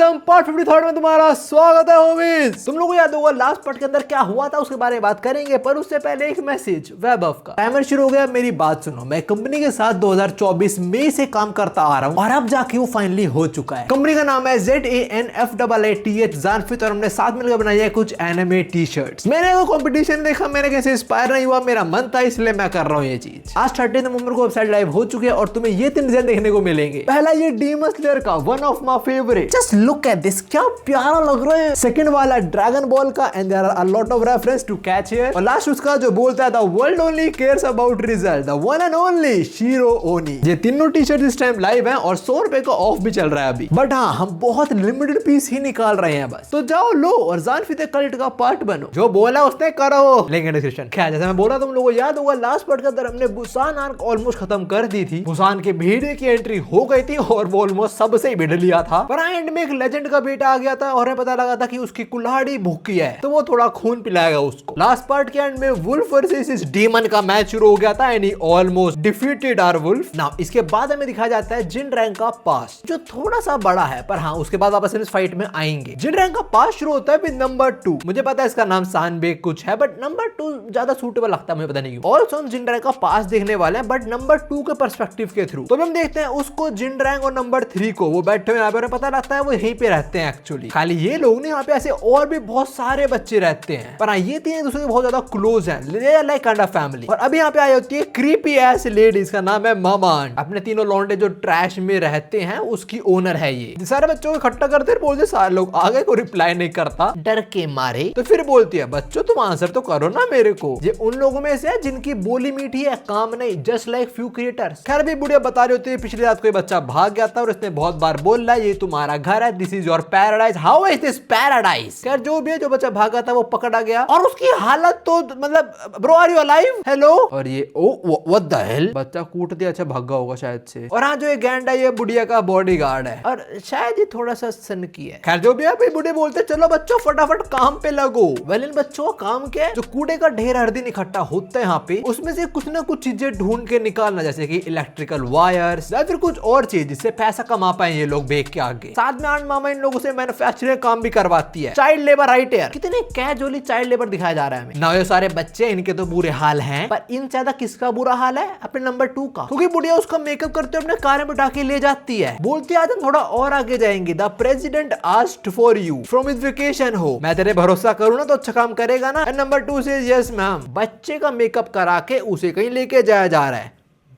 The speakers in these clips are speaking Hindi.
हम पार्ट 53 में तुम्हारा स्वागत है होमीज। तुम लोगों को याद होगा लास्ट पार्ट के अंदर क्या हुआ था उसके बारे में बात करेंगे, पर उससे पहले एक मैसेज वेबअप का। टाइमर शुरू हो गया, मेरी बात सुनो। मैं कंपनी के साथ 2024 मई से काम करता आ रहा हूँ और अब जाके वो फाइनली हो चुका है। कंपनी का नाम है ZANFAATH जानफित और हमने साथ मिलकर बनाई है कुछ एनिमे टी शर्ट्स। मैंने वो कंपटीशन देखा, मैंने कैसे इंस्पायर नहीं हुआ, मेरा मन था इसलिए मैं कर रहा हूँ ये चीज। आज 30 नवंबर को वेबसाइट लाइव हो चुकी है और तुम्हें ये 3 डिजाइन देखने को मिलेंगे। पहला ये डीमन स्लेयर का, one of my favourite, just look at this, क्या प्यारा लग रहा है। सेकंड वाला ड्रैगन बॉल का, and there are a lot of reference to catch here. और लास्ट उसका जो बोलता है the world only cares about result, the one and only Shiro Oni. ये तीनों टी शर्ट इस टाइम लाइव हैं और 100 रुपए का ऑफ भी चल रहा है अभी। बट हाँ, हम बहुत लिमिटेड पीस ही निकाल रहे हैं बस, तो जाओ लो और जानफित कल्ट का पार्ट बनो। जो बोला उसने करो, लिंक डिस्क्रिप्शन। क्या जैसे मैं बोला, तुम लोगों को याद होगा लास्ट पार्ट के अंदर हमने बुसान आर्क ऑलमोस्ट खत्म कर दी थी। बुसान के भेड़िए की एंट्री हो गई थी और वो ऑलमोस्ट सबसे ही भिड़ लिया था, पर एंड में एक लेजेंड का बेटा आ गया था और हमें पता लगा था कि उसकी कुल्हाड़ी भूखी है, तो वो थोड़ा खून पिलाएगा उसको। लास्ट पार्ट के एंड में वुल्फ वर्सेस इस डीमन का मैच शुरू हो गया था and he almost defeated our wolf. Now इसके बाद हमें दिखाया जाता है जिन रैंक का पास, जो थोड़ा सा बड़ा है, पर हाँ उसके बाद वापस इस फाइट में आएंगे। जिन रैंक का पास शुरू होता है विद नंबर 2। मुझे पता है इसका नाम सानबेक कुछ है, बट नंबर 2 ज्यादा सूटेबल लगता है, मुझे पता नहीं क्यों। ऑल्सो हम जिन रैंक का पास देखने वाले हैं, बट नंबर 2 के पर्सपेक्टिव के थ्रू। तो हम देखते हैं उसको, जिन रैंक और नंबर 3 को, वो बैठे हुए यहाँ पे, पता लगता है वो यहीं पे रहते हैं एक्चुअली। खाली ये लोग नहीं, यहाँ पे ऐसे और भी बहुत सारे बच्चे रहते हैं, पर हाँ ये तीन दूसरे के बहुत ज्यादा क्लोज हैं, लाइक काइंड ऑफ फैमिली। और अभी यहाँ पे आई होती है क्रीपी एस लेडी, इसका नाम है मामान। अपने तीनों लौंडे जो ट्रैश में रहते हैं उसकी ओनर है ये। सारे बच्चों को इकट्ठा करते बोलते, सारे लोग आगे को रिप्लाई नहीं करता डर के मारे। तो फिर बोलती है, बच्चों तुम आंसर तो करो ना मेरे को। ये उन लोगों में से है जिनकी बोली मीठी है, काम नहीं, जस्ट लाइक फ्यू क्रिएटर्स। खैर भी बुढ़िया बता रही होती है, पिछली रात कोई बच्चा भाग गया था और इसने बहुत बार बोल रहा है ये तुम्हारा घर है, this is your paradise, how is this paradise. खैर जो भी है, जो बच्चा भागा था वो पकड़ा गया और उसकी हालत तो मतलब, bro are you alive, hello. और ये ओ व्हाट द हेल, बच्चा कूट दिया, अच्छा भागा होगा शायद से। और हाँ जो ये गैंडा ये बुढ़िया का बॉडीगार्ड है और शायद ये थोड़ा सा सनकी है। खैर जो भी है, बुढ़े बोलते चलो बच्चों फटाफट काम पे लगो। वेल इन बच्चों का काम क्या है, जो कूड़े का ढेर हर दिन इकट्ठा होता है यहाँ पे, उसमें से कुछ ना कुछ चीजें ढूंढ के निकालना, जैसे कि इलेक्ट्रिकल वायर्स या फिर कुछ और चीज जिससे पैसा कमा पाए ये लोग बेच के आगे। साथ में आंट मामा इन लोगों से मैन्युफैक्चरिंग काम भी करवाती है। चाइल्ड लेबर राइट यार, कितने कैजुअली चाइल्ड लेबर दिखाया जा रहा है हमें। ना ये सारे बच्चे, इनके तो बुरे हाल हैं, पर इन ज्यादा किसका बुरा हाल है, अपने नंबर 2 का। क्योंकि बुढ़िया उसका मेकअप करते अपने कार में उठा के ले जाती है, बोलती है आज हम थोड़ा और आगे जाएंगे, the president asked for you from his vacation हो, मैं तेरे भरोसा करूँ ना तो अच्छा काम करेगा ना। एंड नंबर 2 से यस मैम, बच्चे का मेकअप करा के उसे कहीं लेके जाया जा रहा है।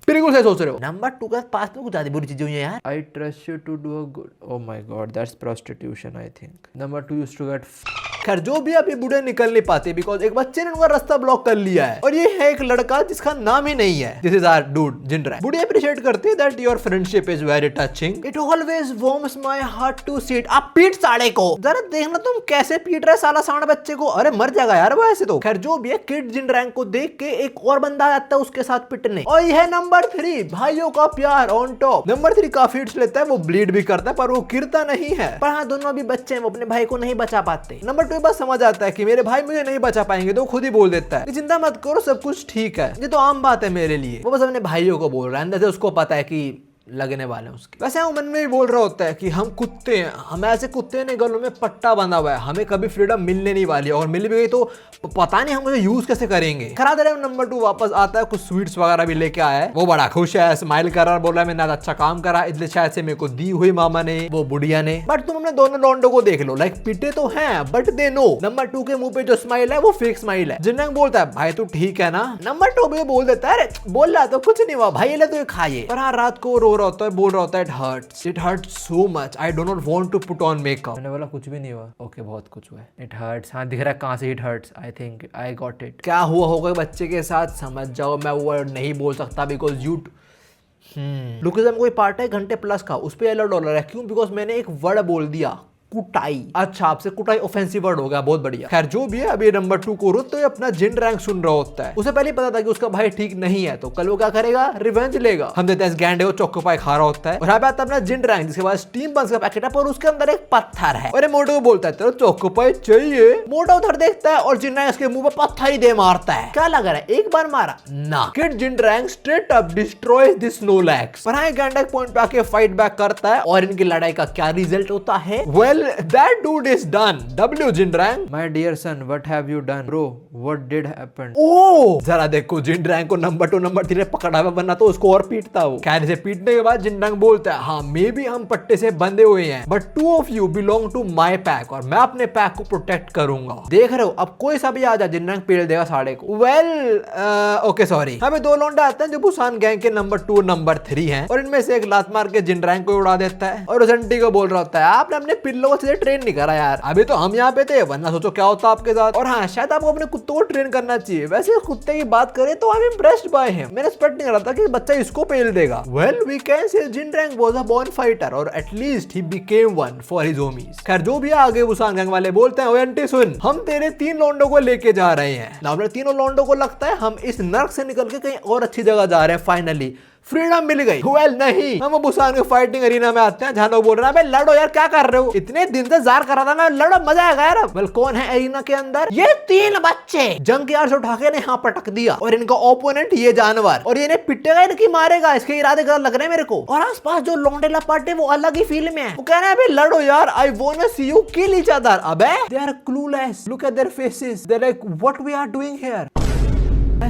बिल्कुल सही सोच रहे हो। नंबर 2 के पास में कुछ ज्यादा बुरी चीजें हुई हैं यार। I trust you to do a good, oh my god that's prostitution I think. Number 2 used to get. खैर जो भी, अभी बूढ़े निकल नहीं पाते बिकॉज एक बच्चे ने उनका रास्ता ब्लॉक कर लिया है और ये है एक लड़का जिसका नाम ही नहीं है। दिस इज आवर डूड जिनरा। बूढ़े अप्रिशिएट करते हैं that your friendship is very touching, it always warms my heart to see it. आप पीट साड़े को, जरा देखना तुम कैसे पीट रहे साला सांड बच्चे को, अरे मर जाएगा यार वो ऐसे तो। खैर जो भी है, किड जिन रैंक को देख के एक और बंदा आता है उसके साथ पिटने, और यह है नंबर 3, भाइयों का प्यार ऑन टॉप। नंबर 3 काफी हिट्स लेता है, वो ब्लीड भी करता है पर वो गिरता नहीं है। पर हाँ दोनों भी बच्चे हैं, वो अपने भाई को नहीं बचा पाते। नंबर 2 बस समझ आता है कि मेरे भाई मुझे नहीं बचा पाएंगे, तो खुद ही बोल देता है चिंता मत करो सब कुछ ठीक है, ये तो आम बात है मेरे लिए। वो बस अपने भाइयों को बोल रहा है, अंदर से उसको पता है कि लगने वाले हैं उसके। वैसे वो मन में भी बोल रहा होता है कि हम कुत्ते हैं, हम ऐसे कुत्ते ने गलों में पट्टा बंधा हुआ है, हमें कभी फ्रीडम मिलने नहीं वाली, और मिल भी गई तो पता नहीं हम उसे यूज कैसे करेंगे। खरा दे नंबर 2 वापस आता है, कुछ स्वीट्स वगैरह भी लेके आया है, वो बड़ा खुश है, स्माइल कर रहा है, बोल रहा है मैंने अच्छा काम करा, इसलिए शायद से मेरे को दी हुई मामा ने, वो बुढ़िया ने। बट तुम अपने दोनों लॉन्डो को देख लो, लाइक पिटे तो हैं बट दे नो नंबर 2 के मुंह पे जो स्माइल है वो फेक स्माइल है। जिन्हें बोलता है भाई तू ठीक है ना, नंबर 2 भी बोल देता है अरे बोल रहा तो कुछ नहीं हुआ भाई, ले तो खाइए। पर हाँ रात को रो रहा होता है, बोल रहा होता है it hurts so much, I do not want to put on makeup। मैंने बोला कुछ भी नहीं हुआ, ओके बहुत कुछ हुआ है, it hurts। हाँ दिख रहा है कहाँ से it hurts, I think I got it। क्या हुआ होगा बच्चे के साथ समझ जाओ, मैं वो नहीं बोल सकता बिकॉज यू लुकिज्म कोई पार्ट है घंटे प्लस का, उस पर $11 है। क्यों? बिकॉज मैंने एक वर्ड बोल दिया, कुटाई। अच्छा, आपसे कुटाई ऑफेंसिव वर्ड हो गया, बहुत बढ़िया। खैर जो भी है, अभी नंबर 2 को रुत तो अपना जिन रैंक सुन रहा होता है। उसे पहले पता था कि उसका भाई ठीक नहीं है, तो कल वो क्या करेगा, रिवेंज लेगा। हम देते हैं इस गैंडे को चोको पाई खा रहा होता है और यहाँ पे आता है अपना जिन रैंक, जिसके बाद स्टीम बंस का पैकेट है और उसके अंदर एक पत्थर है। और मोटो को बोलता है तेरे चोको पाई चाहिए। मोटा उधर देखता है और जिन रैंक इसके मुंह पे पत्थर ही दे मारता है। क्या लग रहा है, एक बार मारा ना। Kid Jin Rang straight up destroys the Snorlax. पर हाँ, गैंडा एक पॉइंट पे आके फाइट बैक करता है और इनकी लड़ाई का क्या रिजल्ट होता है, well that dude is done. W Jin rank, my dear son what have you done bro, what did happen. Oh जरा देखो, जिन रैंक को नंबर 2 नंबर 3 पकड़ा हुआ, बनना तो उसको और पीटता वो। खैर इसे पीटने के बाद जिन रैंक बोलता है हाँ मे बी हम पट्टे से बंधे हुए हैं, but 2 of you belong to my pack, और मैं अपने पैक को प्रोटेक्ट करूंगा। देख रहे हो, अब कोई सा भी आ जाए जिन रैंक पेल देगा साढ़े को। Well okay sorry. हमें 2 लौंडे आते हैं जो बुसान गैंग के नंबर 2 नंबर 3 हैं और इनमें से एक लात मार के जिन रैंक को उड़ा देता है और उस आंटी को बोल रहा होता है आपने अपने पिल्लों को सीधे ट्रेन नहीं करा यार, अभी तो हम यहाँ पे थे, वरना सोचो क्या होता आपके साथ। और हाँ, शायद आपको अपने कुत्तों को ट्रेन करना चाहिए। वैसे इस कुत्ते की बात करें तो I am impressed by him. मैंने एक्सपेक्ट नहीं करा था कि बच्चा इसको पेल देगा। Well we can say Jin rank was a born fighter और at least he became one for his homies. खैर जो भी आगे बुसान गैंग वाले बोलते हैं ओए आंटी सुन, हम तेरे 3 लौंडों को लेके जा रहे हैं ना। अपने तीनों लौंडों को लगता है हम इस नर्क से निकल के कहीं और अच्छी जगह जा रहे हैं, फाइनली फ्रीडम मिल गई। वेल नहीं, हम बुसान के फाइटिंग अरीना में आते हैं जहां लोग बोल रहे हैं भाई लड़ो यार, क्या कर रहे हो, इतने दिन से जार कर रहा था मैं, लड़ो मजा आएगा यार। वेल कौन है अरीना के अंदर, ये 3 बच्चे जंग के यार से उठा के ने यहाँ पटक दिया और इनका ओपोनेंट ये जानवर, और ये पिटेगा इनकी मारेगा, इसके इरादे गलत लग रहे हैं मेरे को। और आसपास जो लौंडे लपाटे वो अलग ही फील में है, वो कह रहे हैं भाई लड़ो यार, I want see you kill each other. अबे they are clueless, look at their faces, they are like what we are doing here.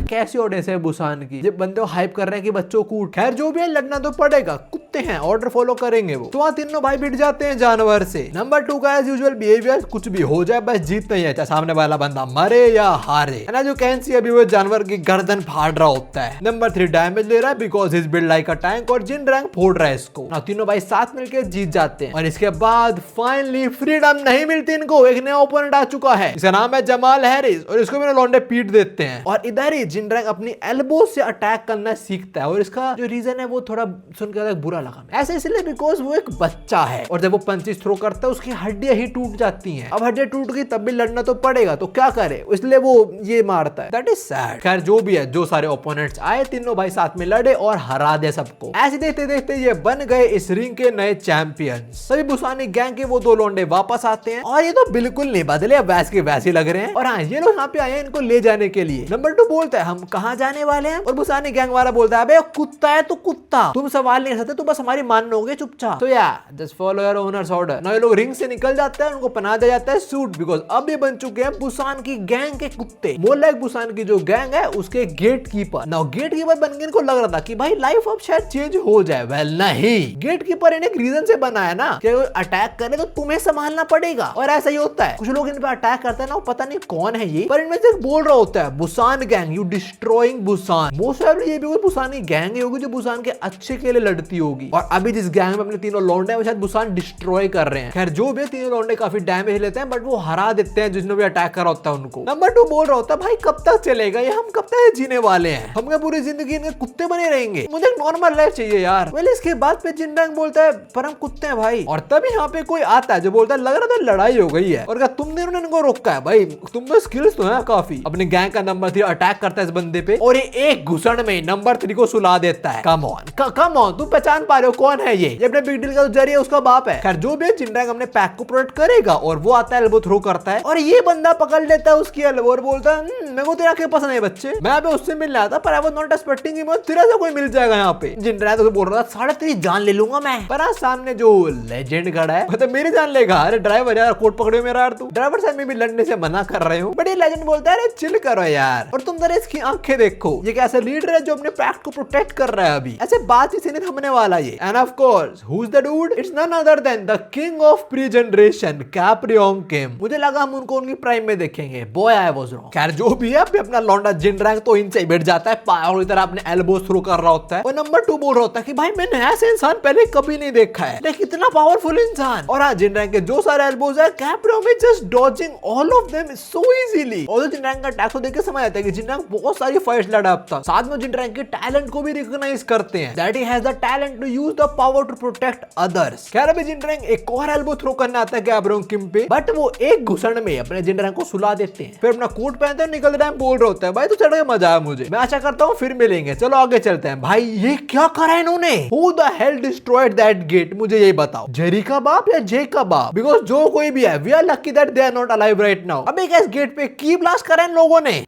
कैसी ऑडियंस है बुसान की, जब बंदे हाइप कर रहे हैं कि बच्चों को उठ। खैर जो भी है, लड़ना तो पड़ेगा, कुत्ते हैं, ऑर्डर फॉलो करेंगे वो। तो वहाँ तीनों भाई भिड़ जाते हैं जानवर से। नंबर 2 का एज यूजुअल बिहेवियर, कुछ भी हो जाए बस जीतना ही है, चाहे सामने वाला बंदा मरे या हारे। ना जो कैन सी अभी वो जानवर की गर्दन फाड़ रहा होता है। नंबर 3 डैमेज ले रहा है because is build like a tank, और जिन रैंक फोड़ रहा है इसको ना। तीनों भाई साथ मिलकर जीत जाते हैं और इसके बाद फाइनली फ्रीडम नहीं मिलती इनको, एक नया ओपोनेंट आ चुका है, इसका नाम है जमाल हैरिस, और इसको भी लौंडे पीट देते हैं। और इधर ही जिन रैंक अपनी एल्बो से अटैक करना सीखता है, और इसका जो रीजन है वो थोड़ा सुनकर बुरा लगा। ऐसे इसलिए बिकॉज वो एक बच्चा है और जब वो पंचेस थ्रो करता है उसकी हड्डियां ही टूट जाती हैं। अब हड्डियां टूट गई तब भी लड़ना तो पड़ेगा, तो क्या करे, इसलिए वो ये मारता है। That is sad. खैर जो भी है, जो सारे ओपोनेंट्स आए तीनों भाई साथ में लड़े और हरा दे सबको। ऐसे देखते देखते ये बन गए इस रिंग के नए चैंपियंस। सभी बुसानी गैंग के वो 2 लौंडे वापस आते हैं और ये तो बिल्कुल नहीं बदले, वैसे के वैसे लग रहे हैं। और हाँ, ये लोग यहाँ पे आए हैं इनको ले जाने के लिए। नंबर 2 बोलता है हम कहाँ जाने वाले हैं, और बुसानी गैंग वाला बोलता है अबे कुत्ता है तो कुत्ता, तुम सवाल नहीं कर सकते, तुम बस हमारी मानोगे चुपचाप। तो या just follow your owners order. ना ये लोग रिंग से निकल जाते हैं, उनको पहना दिया जाता है सूट, बिकॉज अब ये बन चुके हैं बुसान की गैंग के कुत्ते। मोर लाइक बुसान की जो गैंग है उसके गेट कीपर। ना गेट कीपर बन के इनको लग रहा था कि भाई लाइफ अब शायद चेंज हो जाए। वेल नहीं, गेट कीपर इन्हें एक रीजन से बनाया ना कि अगर अटैक करे तो तुम्हें संभालना पड़ेगा, और ऐसा ही होता है। कुछ लोग इन पे अटैक करते हैं ना, पता नहीं कौन है ये, पर इनमें से बोल रहा होता है Busan gang you destroying Busan. Most of ये भी कोई बुसानी गैंग ही होगी जो बुसान के अच्छे के लिए लड़ती होगी, और अभी जिस गैंग में अपने तीनों लौंडे हैं वो शायद बुसान डिस्ट्रॉय कर रहे हैं। खैर जो भी तीनों लौंडे काफी डैमेज लेते हैं, बट वो हरा देते हैं जिसने भी अटैक करा होता है उनको। नंबर 2 बोल रहा होता है भाई कब तक चलेगा ये, हम कब तक जीने वाले हैं, हम क्या पूरी जिंदगी इनके कुत्ते बने रहेंगे, मुझे नॉर्मल लाइफ चाहिए यार। वेल इसके बाद पे जिन रैंक बोलता है पर हम कुत्ते हैं भाई, और तभी यहाँ पे कोई आता है जो बोलता है लग रहा था लड़ाई हो गई है, और क्या तुम दोनों ने इनको रोका है, भाई तुम में स्किल्स तो है काफी। अपने गैंग का नंबर 3 अटैक करता है इस बंदे पे और ये एक घुसड़ में नंबर 3 को सुला देता है। कम ऑन तुम पहचान पा रहे हो कौन है ये अपने बिग डील का जो जरिए उसका बाप है। खैर जो भी जिन रैंक अपने पैक को प्रोटेक्ट करेगा, और वो आता है एल्बो थ्रो करता है और ये बंदा पकड़ लेता है उसकी एल्बो और बोलता है मेरे को तेरा क्या पसंद है बच्चे, मैं अभी उससे मिलने आता, पर आई वाज नॉट एक्सपेक्टिंग कि मुझे तेरा से कोई मिल जाएगा यहाँ पे। जिन रैंक तो बोल रहा था 3.5 जान ले लूंगा मैं, पर आज सामने जो लेजेंड खड़ा है मतलब मेरी जान लेगा। अरे ड्राइवर यार कोट पकड़े मेरा यार, तू ड्राइवर साहब में भी लड़ने से मना कर रहे हो, बट ये लेजेंड बोलता है अरे चिल करो यार, और तुम जरा इसकी आंखें देखो, ये कैसा लीडर है जो अपने पैक को प्रोटेक्ट कर रहा है। अभी ऐसे बात ही से थमने वाला ये। And of course who is the dude, it's none other than the king of pre generation Caprian Kim. मुझे लगा हम उनको उनकी प्राइम में देखेंगे, बॉय आई वाज रॉन्ग। खैर जो भी है अपना लौंडा जिन रैंक तो इनसे बैठ जाता है, पावर की तरह अपने एल्बोस थ्रो कर रहा होता है, और नंबर 2 बोल रहा होता है कि भाई मैंने ऐसे इंसान पहले कभी नहीं देखा है, लेकिन इतना पावरफुल इंसान। और आज जिन रैंक के जो सारे एल्बोस है कैप्रियन में just dodging all of them so easily. और जिन रैंक का अटैक को देख के समझ आता है कि जिन रैंक बहुत सारी फाइट्स लड़ा अब तक। साथ में जिनरैंक के टैलेंट को भी रिकॉग्नाइज करते हैं, that he has the talent to use the power to protect others. खैर अभी जिनरैंक एक और एल्बो थ्रो करने आता है गैब्रोंग किम पे, बट वो एक घुसड़ में अपने जिनरैंक को सुला देते हैं, फिर अपना कोट पहनते हैं, निकल टाइम बोल रहा होता है भाई तो चढ़ के मजा आया मुझे, मैं आशा करता हूँ फिर मिलेंगे। चलो आगे चलते हैं। भाई ये क्या करा है इन्होंने? Who the hell destroyed that gate? मुझे यही बताओ, जेरी का बाप या जे का बाप? बिकॉज जो कोई भी है, we are lucky that they are not alive right now. अबे क्या इस गेट पे की ब्लास्ट करा इन लोगों ने?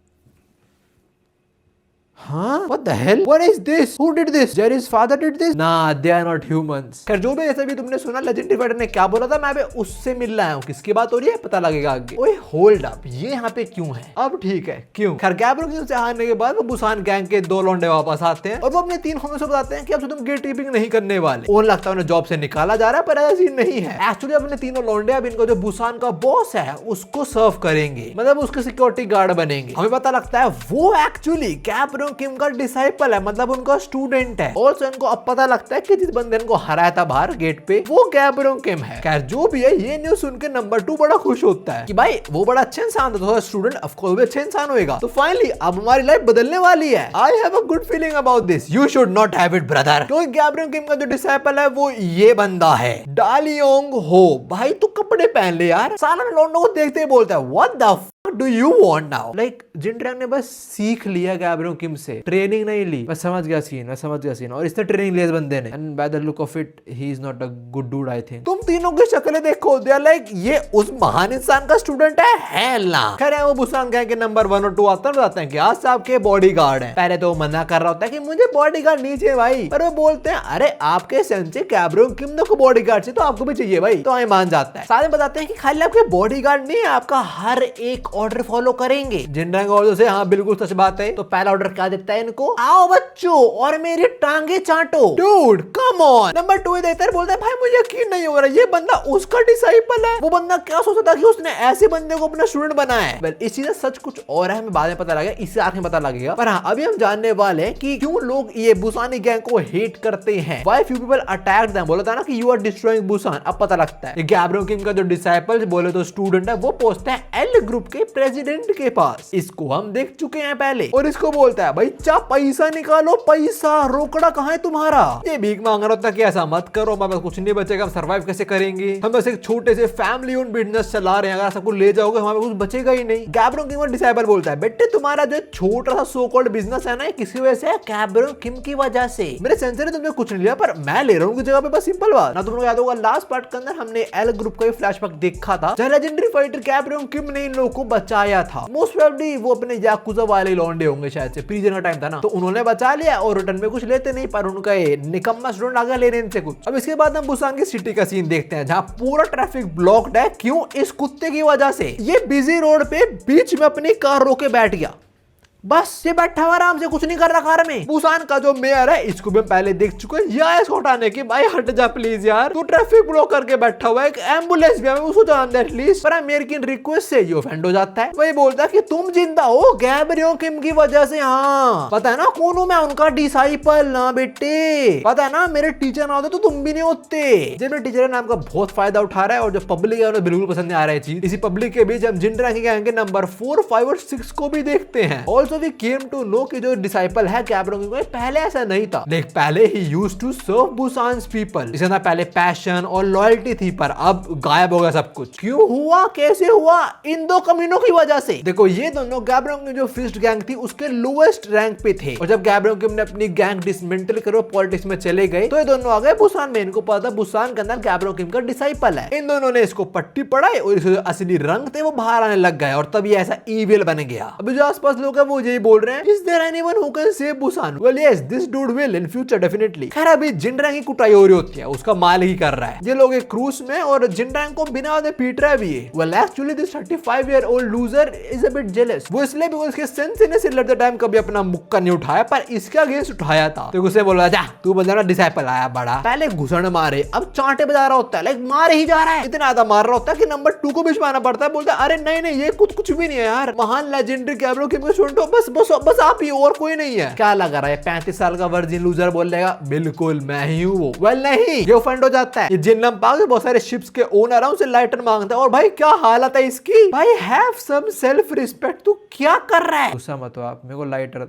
हाँ? What the hell? What is this? Who did this? Jerry's father did this? Nah, they are not humans. खैर जो भी जैसे भी तुमने सुना लेजेंडरी फाइटर ने क्या बोला था, मैं अभी उससे मिलने आया हूँ। किसकी बात हो रही है पता लगेगा आगे। ओए होल्ड अप, ये यहाँ पे क्यों है? अब ठीक है क्यों। खैर गैब्रोंग किम से हारने के बाद वो बुसान गैंग के दो लौंडे वापस आते हैं और वो अपने तीन होमों से बताते हैं कि अब तुम गेट कीपिंग नहीं करने वाले। उन्हें लगता है उन्हें जॉब से निकाला जा रहा है, पर ऐसा सीन नहीं है। एक्चुअली अपने तीनों लौंडे अब इनको जो बुसान का बॉस है उसको सर्व करेंगे, मतलब उसके सिक्योरिटी गार्ड बनेंगे। हमें पता लगता है वो एक्चुअली गैब्रोंग किम का डिसाइपल है, मतलब उनका स्टूडेंट है। और इनको अब पता लगता है कि जिस बंदे ने हराया था बाहर गेट पे वो गैब्रोंग किम है। खैर जो भी है, ये न्यूज़ सुन के नंबर 2 बड़ा खुश होता है कि भाई वो बड़ा अच्छा इंसान था, तो स्टूडेंट ऑफ कोर्स भी अच्छा इंसान होगा। तो फाइनली अब हमारी लाइफ बदलने वाली है। I have a good feeling about this. You should not have it brother. तो गैब्रोंग किम का जो डिसाइपल है वो ये बंदा है, डालियोंग हो। भाई तू कपड़े पहन ले यार। साला लौंडों को देखते ही बोलता है what the do you want now? Like जिनरैंक ने बस सीख लिया गैब्रोंग किम से, ट्रेनिंग नहीं ली। मैं समझ गया सीन और इसने ट्रेनिंग लिया इस बंदे ने। And by the look of it, he is not a good dude, I think. तुम तीनों की शक्लें देखो, they are like ये उस महान इंसान का स्टूडेंट है hell ना। खैर वो बुसान गैंग के नंबर 1 और 2 आते बताते हैं कि आज साहब के बॉडीगार्ड हैं। पहले तो वो मना कर रहा होता है कि मुझे बॉडीगार्ड नहीं चाहिए भाई, पर वो बोलते हैं अरे आपके सेंसे गैब्रोंग किम को बॉडीगार्ड चाहिए तो आपको भी चाहिए भाई, तो मान जाता है। साथ में बताते हैं कि खाली आपके बॉडीगार्ड नहीं, आपका हर एक ऑर्डर फॉलो करेंगे। जिनरैंक ऑर्डर से हाँ बिल्कुल सच बात है। तो पहला ऑर्डर क्या देता है इनको, आओ बच्चों और मेरी टांगे चाटो। Dude come on. नंबर 2 देता है, बोलता है भाई मुझे यकीन नहीं हो रहा ये बंदा उसका डिसाइपल है। वो बंदा क्या सोचता था कि उसने ऐसे बंदे को अपना स्टूडेंट बनाया है। वेल इस चीज से सच कुछ और है, हमें बाद में पता लगेगा, इससे आखिर पता लगेगा। पर हाँ अभी हम जानने वाले हैं कि क्यों लोग ये बुसानी गैंग को हेट करते हैं। Why few people attack them. बोला था ना कि यू आर डिस्ट्रॉइंग बुसान। अब पता लगता है गैब्रोंग किम का जो डिसाइपल बोले तो स्टूडेंट है, वो पहुंचता है एल ग्रुप के प्रेसिडेंट के पास। इसको हम देख चुके हैं पहले और इसको बोलता है भाई चा पैसा निकालो, पैसा रोकड़ा कहाँ है तुम्हारा। ये भीख मांग रहा होता कि ऐसा मत करो, हमारे पास कुछ नहीं बचेगा, हम सर्वाइव कैसे करेंगे, हम बस एक छोटे से फैमिली ओन बिजनेस चला रहे हैं, अगर सबको ले जाओगे हमारे कुछ बचेगा ही नहीं। गैब्रोंग किम का डिसाइपल बोलता है बेटे तुम्हारा जो छोटा सा सो कॉल्ड बिजनेस है ना, किसी वजह से गैब्रोंग किम की वजह से। मेरे सेंसर ने तुमने कुछ नहीं लिया, पर मैं ले रहा हूँ जगह पे। बस सिंपल बात ना, तुम लोग याद होगा लास्ट पार्ट के अंदर हमने एल ग्रुप का फ्लैशबैक देखा था, जहां लेजेंडरी फाइटर गैब्रोंग किम ने इन लोगों को बचाया था। मोस्ट प्रोबेबली वो अपने याकुजा वाले लौंडे होंगे, शायद से प्रीजन का टाइम था ना, तो उन्होंने बचा लिया और रिटर्न में कुछ लेते नहीं, पर उनका ये निकम्मा स्टूडेंट आ गया लेने इनसे कुछ। अब इसके बाद हम बुसान की सिटी का सीन देखते हैं, जहां पूरा ट्रैफिक ब्लॉक्ड है। क्यों? इस कुत्ते की वजह से। ये बिजी रोड पे बीच में अपनी कार रोके बैठ गया, बस ये बैठा हुआ आराम से, कुछ नहीं कर रहा कार में। बुसान का जो मेयर है इसको भी हम पहले देख चुके हैं, या इसको हटाने की भाई हट जा प्लीज यार, तू ट्रैफिक ब्लॉक करके बैठा हुआ है। एक एम्बुलेंस भी हमें उसको जान दे एटलीस्ट। पर मेयर की रिक्वेस्ट से ये ऑफेंड हो जाता है। वही बोलता है कि तुम जिंदा हो गैब्रोंग किम की वजह से। हाँ पता है ना कौन हूं मैं, उनका डिसाइपल ना बेटे, पता है ना मेरे टीचर ना होते तो तुम भी नहीं होते। जब मेरे टीचर नाम का बहुत फायदा उठा रहा है और जो पब्लिक है उन्हें बिल्कुल पसंद नहीं आ रहा है चीज। इसी पब्लिक के बीच हम जिनरैंक के नंबर 4, 5 और 6 को भी देखते हैं। So we came to know कि जो डिसाइपल है गैब्रोंग किम पहले ऐसा नहीं था। देख पहले ही used to serve Busan's people, इसके अंदर पहले पैशन और लॉयल्टी थी, पर अब गायब हो गया सब कुछ। क्यों हुआ, कैसे हुआ? इन दो कमीनों की वजह से। देखो ये दोनों गैब्रोंग की जो फिस्ट गैंग थी उसके लोएस्ट रैंक पे थे, और जब गैब्रोंग किम ने अपनी गैंग डिसमेंटल करो पॉलिटिक्स में चले गए तो ये दोनों आ गए बुसान में। इनको पता था बुसान के अंदर गैब्रोंग किम का डिसाइपल है। इन दोनों ने इसको पट्टी पढ़ाई और इसके जो असली रंग थे वो बाहर आने लग गए, और तब ये ऐसा ईविल बन गया। अभी जो आसपास लोग हैं वो यही बोल रहे हैं, is there anyone who can save Busan? Well yes, this dude will in future definitely. खैर अभी जिनरैंक की कुटाई हो रही होती है, उसका माल ही कर रहा है। ये लोग एक क्रूज में और जिनरैंक को बिना वजह पीट रहा है भी है। Well actually this 35-year-old loser is a bit jealous. वो इसलिए भी उसके सेंसे ने सिर लड़ते टाइम कभी अपना मुक्का नहीं उठाया, पर इसका अगेंस्ट उठाया था। तो उसे बोला जा तू बंदा ना डिसाइपल आया बड़ा, पहले घुसड़ मारे अब चांटे बजा रहा होता है, लाइक मार ही जा रहा है, इतना ज्यादा मार रहा होता है कि नंबर 2 को बीच में आना पड़ता है। बोलता है अरे नहीं नहीं ये कुछ भी नहीं है यार, महान लेजेंडरी गैब्रोंग किम के स्टूडेंट हो, बस बस बस आप ही, और कोई नहीं है। क्या लग रहा है 35 साल का वर्जिन लूजर बोल देगा बिल्कुल मैं ही हूँ वो? वेल नहीं, ये ऑफेंड हो जाता है। ये जिन पागल बहुत सारे शिप्स के ओनर है, उनसे लाइटर मांगता है। और भाई क्या हालत है इसकी, भाई हैव सम सेल्फ रिस्पेक्ट, तू क्या कर रहा है? गुस्सा मत हो आप, मेरे को लाइटर।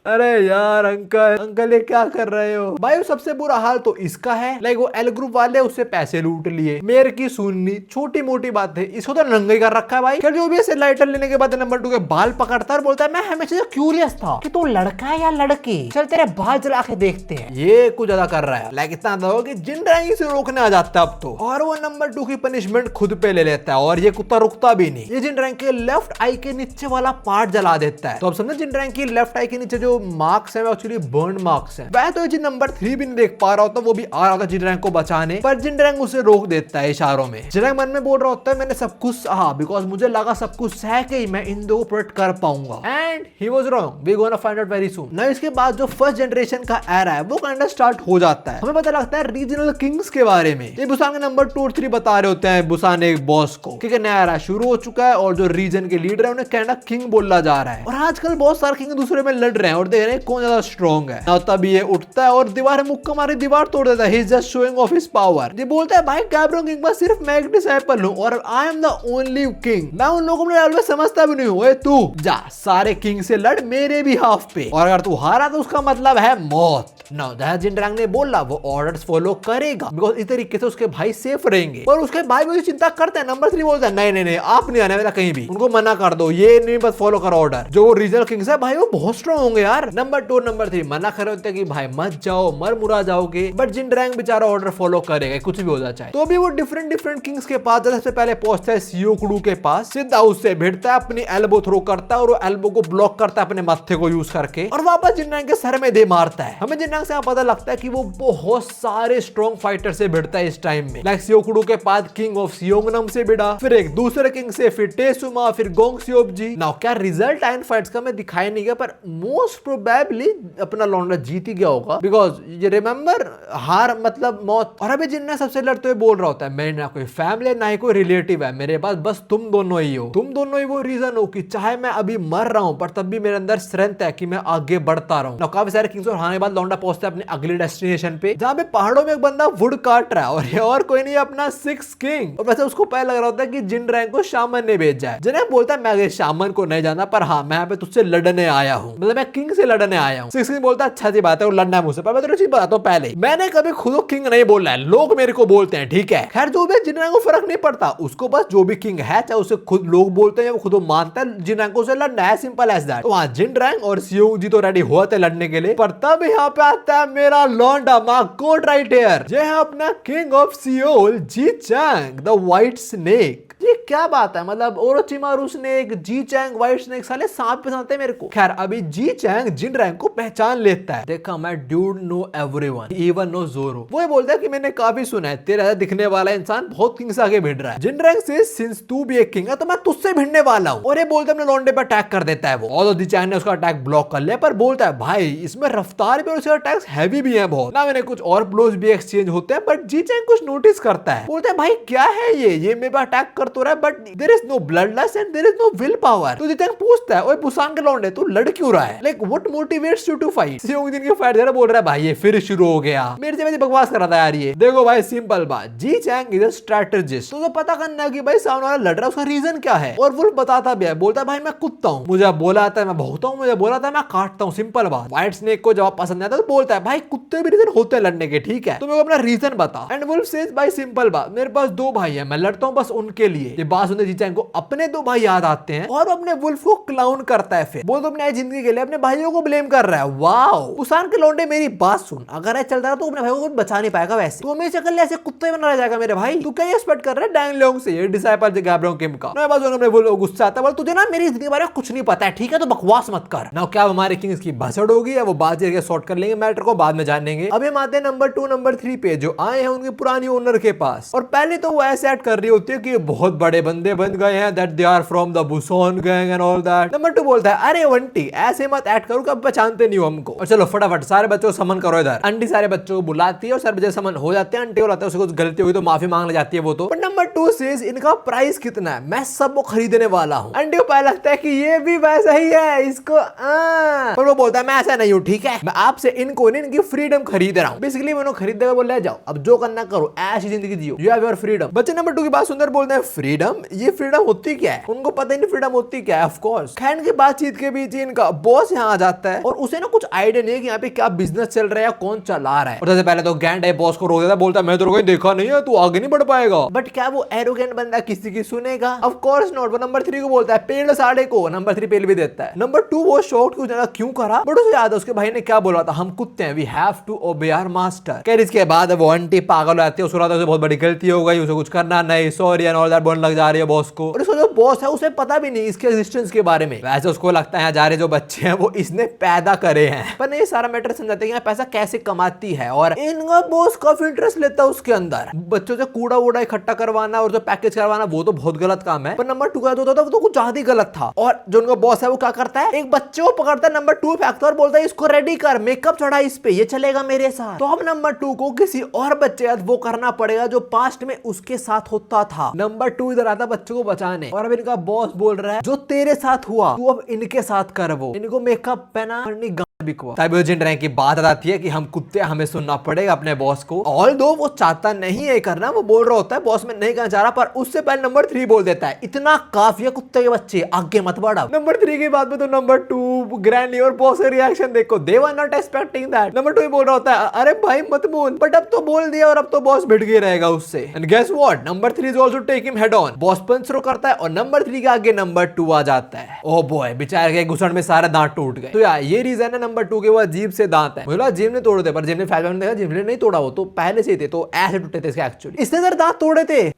अरे यार अंकल ये क्या कर रहे हो भाई? सबसे बुरा हाल तो इसका है, लाइक वो एल ग्रुप वाले उससे पैसे लूट लिए, मेयर की सुननी, छोटी मोटी बात है, इसको तो नंगा ही कर रखा है भाई। क्या जो भी ऐसे लाइटर लेने के बाद नंबर 2 के बाल पकड़ता है और बोलता है मैं हमेशा क्यूरियस था कि तू लड़का है या लड़की, चल तेरे बाल जला के देखते हैं। ये कुछ ज्यादा कर रहा है, लाइक इतना हो कि जिन ड्राइंग से रोकने आ जाता है अब तो, और वो नंबर 2 की पनिशमेंट खुद पे ले लेता है। और ये कुत्ता रुकता भी नहीं, ये जिन ड्राइंग के लेफ्ट आई के नीचे वाला पार्ट जला देता है। तो अब समझे जिन ड्राइंग की लेफ्ट आई के नीचे जो मार्क्स है एक्चुअली बर्न मार्क्स है। वह तो जिन नंबर 3 भी नहीं देख पा रहा होता, वो भी आ रहा होता जिन रैंक को बचाने, पर जिन रैंक उसे रोक देता है इशारों में। जिन रैंक मन में बोल रहा होता है मैंने सब कुछ सहा, बिकॉज मुझे लगा सब कुछ सह के ही मैं इन दो को प्रोटेक्ट कर पाऊंगा। And he was wrong, we gonna find out very soon. ना इसके बाद जो फर्स्ट जनरेशन का एरा है वो काइंड ऑफ स्टार्ट हो जाता है। हमें पता लगता है रीजनल किंग्स के बारे में। ये बुसान के नंबर 2 और 3 बता रहे होते हैं बुसान एक बॉस को कि नया एरा शुरू हो चुका है और जो रीजन के लीडर है उन्हें काइंड ऑफ किंग बोला जा रहा है। और आजकल बहुत सारे किंग दूसरे में लड़ रहे हैं और देख रहे हैं कौन ज्यादा स्ट्रॉन्ग है। तब ये उठता है और दीवार मुक्का मारे दीवार तोड़ देता है। He is just showing off his power. ये बोलता है भाई गैब्रो किंग बस सिर्फ मैं एक डिसाइपल हूं और I am the only king. मैं उन लोगों में ऑलवेज समझता भी नहीं हूं। ओए तू जा सारे किंग से लड़ मेरे भी हाफ पे, और अगर तू हारा तो उसका मतलब है मौत। नाउ दैट जिन रैंक ने बोला वो ऑर्डर्स फॉलो करेगा, बिकॉज़ इस तरीके से उसके भाई सेफ रहेंगे। पर उसके भाई भी चिंता करते हैं। नंबर 3 बोलता है नहीं नहीं नहीं आप नहीं आने वाला कहीं भी, उनको मना कर दो, ये नहीं बस फॉलो करो ऑर्डर। जो वो रीजनल किंग्स है भाई वो बहुत स्ट्रांग होंगे यार। नंबर 2 नंबर 3 मना कर रहे होते हैं कि भाई मत जाओ मर मुरा जाओगे, बट जिन रैंक बेचारा ऑर्डर फॉलो करेगा कुछ भी हो जाए। तो भी वो डिफरेंट किंग्स के पास सबसे पहले पहुंचता है सियोकुडू के पास, सीधा उससे भिड़ता है, अपनी एल्बो थ्रो करता है और वो एल्बो को ब्लॉक करता है अपने माथे को यूज करके, और वापस जिन रैंक के सर में दे मारता है। हमें जिन रैंक से पता लगता है कि वो बहुत सारे स्ट्रॉन्ग फाइटर से भिड़ता है इस टाइम में। लाइक सियोकुडू के बाद किंग ऑफ सियोंगनम से भिड़ा, फिर एक दूसरे किंग से, फिर टेसुमा, फिर गोंगसियोबजी। नाउ क्या रिजल्ट आया इन फाइट्स का मैं दिखाई नहीं गया, पर मोस्ट प्रोबेबली अपना लौंडा जीत ही गया होगा, बिकॉज ये रिमेंबर हार मतलब मौत। और अभी जिन्ना सबसे लड़ते हुए बोल रहा होता है मैं ना कोई फैमिली ना ही कोई रिलेटिव है, मेरे पास बस तुम दोनों ही हो। तुम दोनों ही वो रीजन हो कि चाहे मैं अभी मर रहा हूं पर तब भी मेरे अंदर स्ट्रेंथ है कि मैं आगे बढ़ता रहूं। काफी सारे किंग्स और हारने के बाद लौंडा पहुंचता है अपने अगले डेस्टिनेशन पे, जहां पे पहाड़ों में एक बंदा वुड काट रहा है, और ये और कोई नहीं अपना 6 किंग। और वैसे उसको पहले लग रहा होता है कि जिन रैंक को शामन ने भेजा है। जिन्हें बोलता है मैं शामन को नहीं जाना, पर हाँ मैं यहाँ पे तुझसे लड़ने आया हूँ, मतलब मैं किंग से लड़ने आया हूँ। 6 किंग बोलता है अच्छा सी बात है वो लड़ना है मुझसे, पर मैं तेरे चीज बताता हूँ पहले, मैंने कभी खुद को किंग नहीं बोला है, लोग मेरे को बोलते हैं, ठीक है। खैर जो भी जिन रैंक को फर्क नहीं पड़ता, उसको बस जो भी किंग है चाहे उसे खुद लोग बोलते हैं वो खुद मानता है, जिन रैंक से लड़ना है, सिंपल एज दैट। तो वहां जिन रैंक और सियोंग जी तो रेडी हुआ थे लड़ने के लिए, पर तब यहाँ पे आता है मेरा लौंडा मा कोट राइट हियर, जो है अपना king of Seoul Ji Chang the white snake. ये क्या बात है, मतलब Orochimaru snake, Ji Chang white snake, साले सांप पसंद है मेरे को। खैर अभी जी चैंग जिन रैंक को पहचान लेता है, देखा मैं dude no everyone even no Zoro. वो बोलता है कि मैंने काफी सुना है तेरा दिखने वाला इंसान बहुत किंग से आगे भिड़ रहा है। जिन रैंक से सिंस तू भी एक किंग है तो मैं तुझसे भिड़ने वाला हूँ, और ये बोलते अपने लौंडे पर अटैक कर देता है वो। और जी चैंग ने उसका अटैक ब्लॉक कर लिया, पर बोलता है भाई इसमें रफ्तार भी और उसके अटैक्स हैवी भी है बहुत ना, मैंने कुछ और ब्लोज भी एक्सचेंज होते हैं। बट जी चैंग कुछ नोटिस करता है, बोलता है भाई क्या है ये मेरे पर अटैक कर तो रहा है, but there is no blood lust and there is no will power. तो जी चैंग पूछता है ओए बुसान के लौंडे तू लड़ क्यों रहा है, like what motivates you to fight. Seong दिन की फाइट जरा बोल रहा है भाई ये फिर शुरू हो गया, मेरे से बकवास कर रहा था यार ये। देखो भाई सिंपल बात, जी चैंग इज अ स्ट्रेटजिस्ट, तो पता करना है कि भाई सामने वाला लड़ रहा है उसका रीजन क्या है। और वुल्फ बताता भी है, बोलता है भाई मैं कुत्ता हूँ, मुझे बोला था मैं भौंकता हूँ, मुझे बोला था मैं काटता हूँ, सिंपल बात। व्हाइट स्नेक को जवाब पसंद आता है तो बोलता है भाई कुत्ते भी रीजन होते हैं लड़ने के, ठीक है तो मेरे को अपना रीजन बता। एंड वुल्फ सेज भाई सिंपल बात, मेरे पास 2 भाई है, मैं लड़ता हूँ बस उनके लिए। ये बात सुनते जी चैंग को अपने 2 भाई याद आते हैं और अपने वुल्फ को क्लाउन करता है। फिर वो तो अपनी जिंदगी के लिए अपने भाइयों को ब्लेम कर रहा है। वाओ बुसान के लौंडे मेरी बात सुन, अगर ऐसा चलता रहा तो अपने भाइयों को बचा नहीं पाएगा, वैसे तो हमेशा कर ले ऐसे कुत्ते बना रह जाएगा मेरे भाई। तू क्या एक्सपेक्ट कर रहा है डैंग लोंग से, ये डिसाइपल गैब्रो किंग का। ना बस उन्होंने वो गुस्सा आता है, बोल तुझे ना मेरी जिंदगी के बारे में कुछ नहीं पता है, ठीक है तो बकवास मत कर। ना क्या हमारे किंग्स की भसड़ होगी या वो बात करके सॉर्ट कर लेंगे मैटर को, बाद में जानेंगे। अब हम आते हैं नंबर 2 नंबर 3 पे, जो आए हैं उनके पुरानी ओनर के पास। और पहले तो वो ऐसे एक्ट कर रही होती है कि बहुत बड़े बंदे बन गए हैं, that they are from the Busan gang and all that. Number 2 बोलता है अरे वंटी ऐसे मत एक्ट करो, कब पहचानते नहीं हो हमको। और चलो फटाफट सारे बच्चों को समन करो इधर। आंटी सारे बच्चों को बुलाती है और सारे बच्चे समन हो जाते हैं। आंटी बोलाते हैं उससे कुछ गलती हुई तो माफी मांग ले जाती है वो तो। पर नंबर 2 सेज इनका प्राइस कितना है, मैं सबको खरीदने वाला हूँ। आंटी को पहले लगता है कि ये भी वैसा ही है इसको, पर वो बोलता है मैं ऐसा नहीं हूँ, ठीक है मैं आपसे इनको इनकी फ्रीडम खरीद रहा हूँ। बेसिकली मैं खरीद देगा, बोल ले जाओ अब जो करना करो, ऐसी जिंदगी जियो, यू हैव योर फ्रीडम। बच्चे नंबर 2 की बात सुंदर बोलते हैं फ्रीडम, ये फ्रीडम होती क्या है, उनको पता ही नहीं फ्रीडम होती क्या है। ऑफ कोर्स खैन की बातचीत के बीच इनका बॉस यहाँ आ जाता है और उसे ना कुछ आइडिया नहीं है कि यहाँ पे क्या बिजनेस चल रहा है या कौन चला रहा है। और सबसे पहले तो गैंड है बॉस को रोक देता, बोलता मैं तो कहीं देखा नहीं है, तू आगे नहीं बढ़ पाएगा। बट क्या वो एरोगेंट बंदा किसी की सुनेगा? Of course not. वो नंबर 3 को बोलता है पेड़ साढ़े को, नंबर 3 पेड़ भी देता है। नंबर 2 वो शॉर्ट क्यों करा, बट उसे याद है उसके भाई ने क्या बोला था, हम कुत्ते हैं, we have to obey our master. खैर इसके बाद वो आंटी पागल हो जाती है, उसको लगता है बहुत बड़ी गलती हो गई, उसे कुछ करना नहीं, सॉरी एंड ऑल दैट बोलने लग जा रही है बॉस को। और उसका जो बॉस है उसे पता भी नहीं इसके एग्जिस्टेंस के बारे में। वैसे उसको लगता है जा रहे जो बच्चे हैं वो इसने पैदा करे हैं, पर नहीं सारा मैटर समझाते हैं पैसा कैसे कमाती है। और इनका बॉस काफी इंटरेस्ट लेता है उसके अंदर, बच्चों से कूड़ा वूड़ा इकट्ठा करवाना और जो पैकेज करवाना वो तो बहुत गलत काम है। पर नंबर 2 का होता था वो तो कुछ ज्यादा ही गलत था। और जो उनका बॉस है वो क्या करता है, एक बच्चे को पकड़ता है, नंबर 2 फेंकता है और बोलता है इसको रेडी कर, मेकअप चढ़ा इस पे, ये चलेगा मेरे साथ। तो अब नंबर 2 को किसी और बच्चे वो करना पड़ेगा जो पास्ट में उसके साथ होता था। नंबर 2 इधर आता बच्चों को बचाने और अब इनका बॉस बोल रहा है जो तेरे साथ हुआ तू अब इनके साथ कर, वो इनको मेकअप पहना रैंक की बात आती है कि हम कुत्ते, हमें सुनना पड़ेगा अपने बॉस को। ऑल दो वो चाहता नहीं है करना, वो बोल रहा होता है बॉस में नहीं करना चाह रहा, पर उससे पहले नंबर 3 बोल देता है इतना काफी है कुत्ते के बच्चे, आगे मत बढ़ा। नंबर 3 की बात में तो नंबर 2 ग्रैंडली और बॉस का रिएक्शन देखो, they were not expecting that. Number 2 बोल रहा होता है अरे भाई मत बोल, बट अब तो बोल दिया और अब तो बॉस भिड़ गया रहेगा उससे। And guess what, number 3 is also take him head on. Boss punch शुरू करता है और नंबर 3 के आगे नंबर 2 आ जाता है। ओह बॉय, बेचारे के घुसड़ में सारे दांत टूट गए। तो यार ये रीजन है नंबर 2 के वो अजीब से दांत है। मुझे जिम ने तोड़ दे, पर जिम ने फ्लैशबैक में देखा जिम ने नहीं तोड़ा, वो तो पहले से ही थे, तो ऐसे टूटे थे इसके एक्चुअली, इसने जरा दांत तोड़े थे।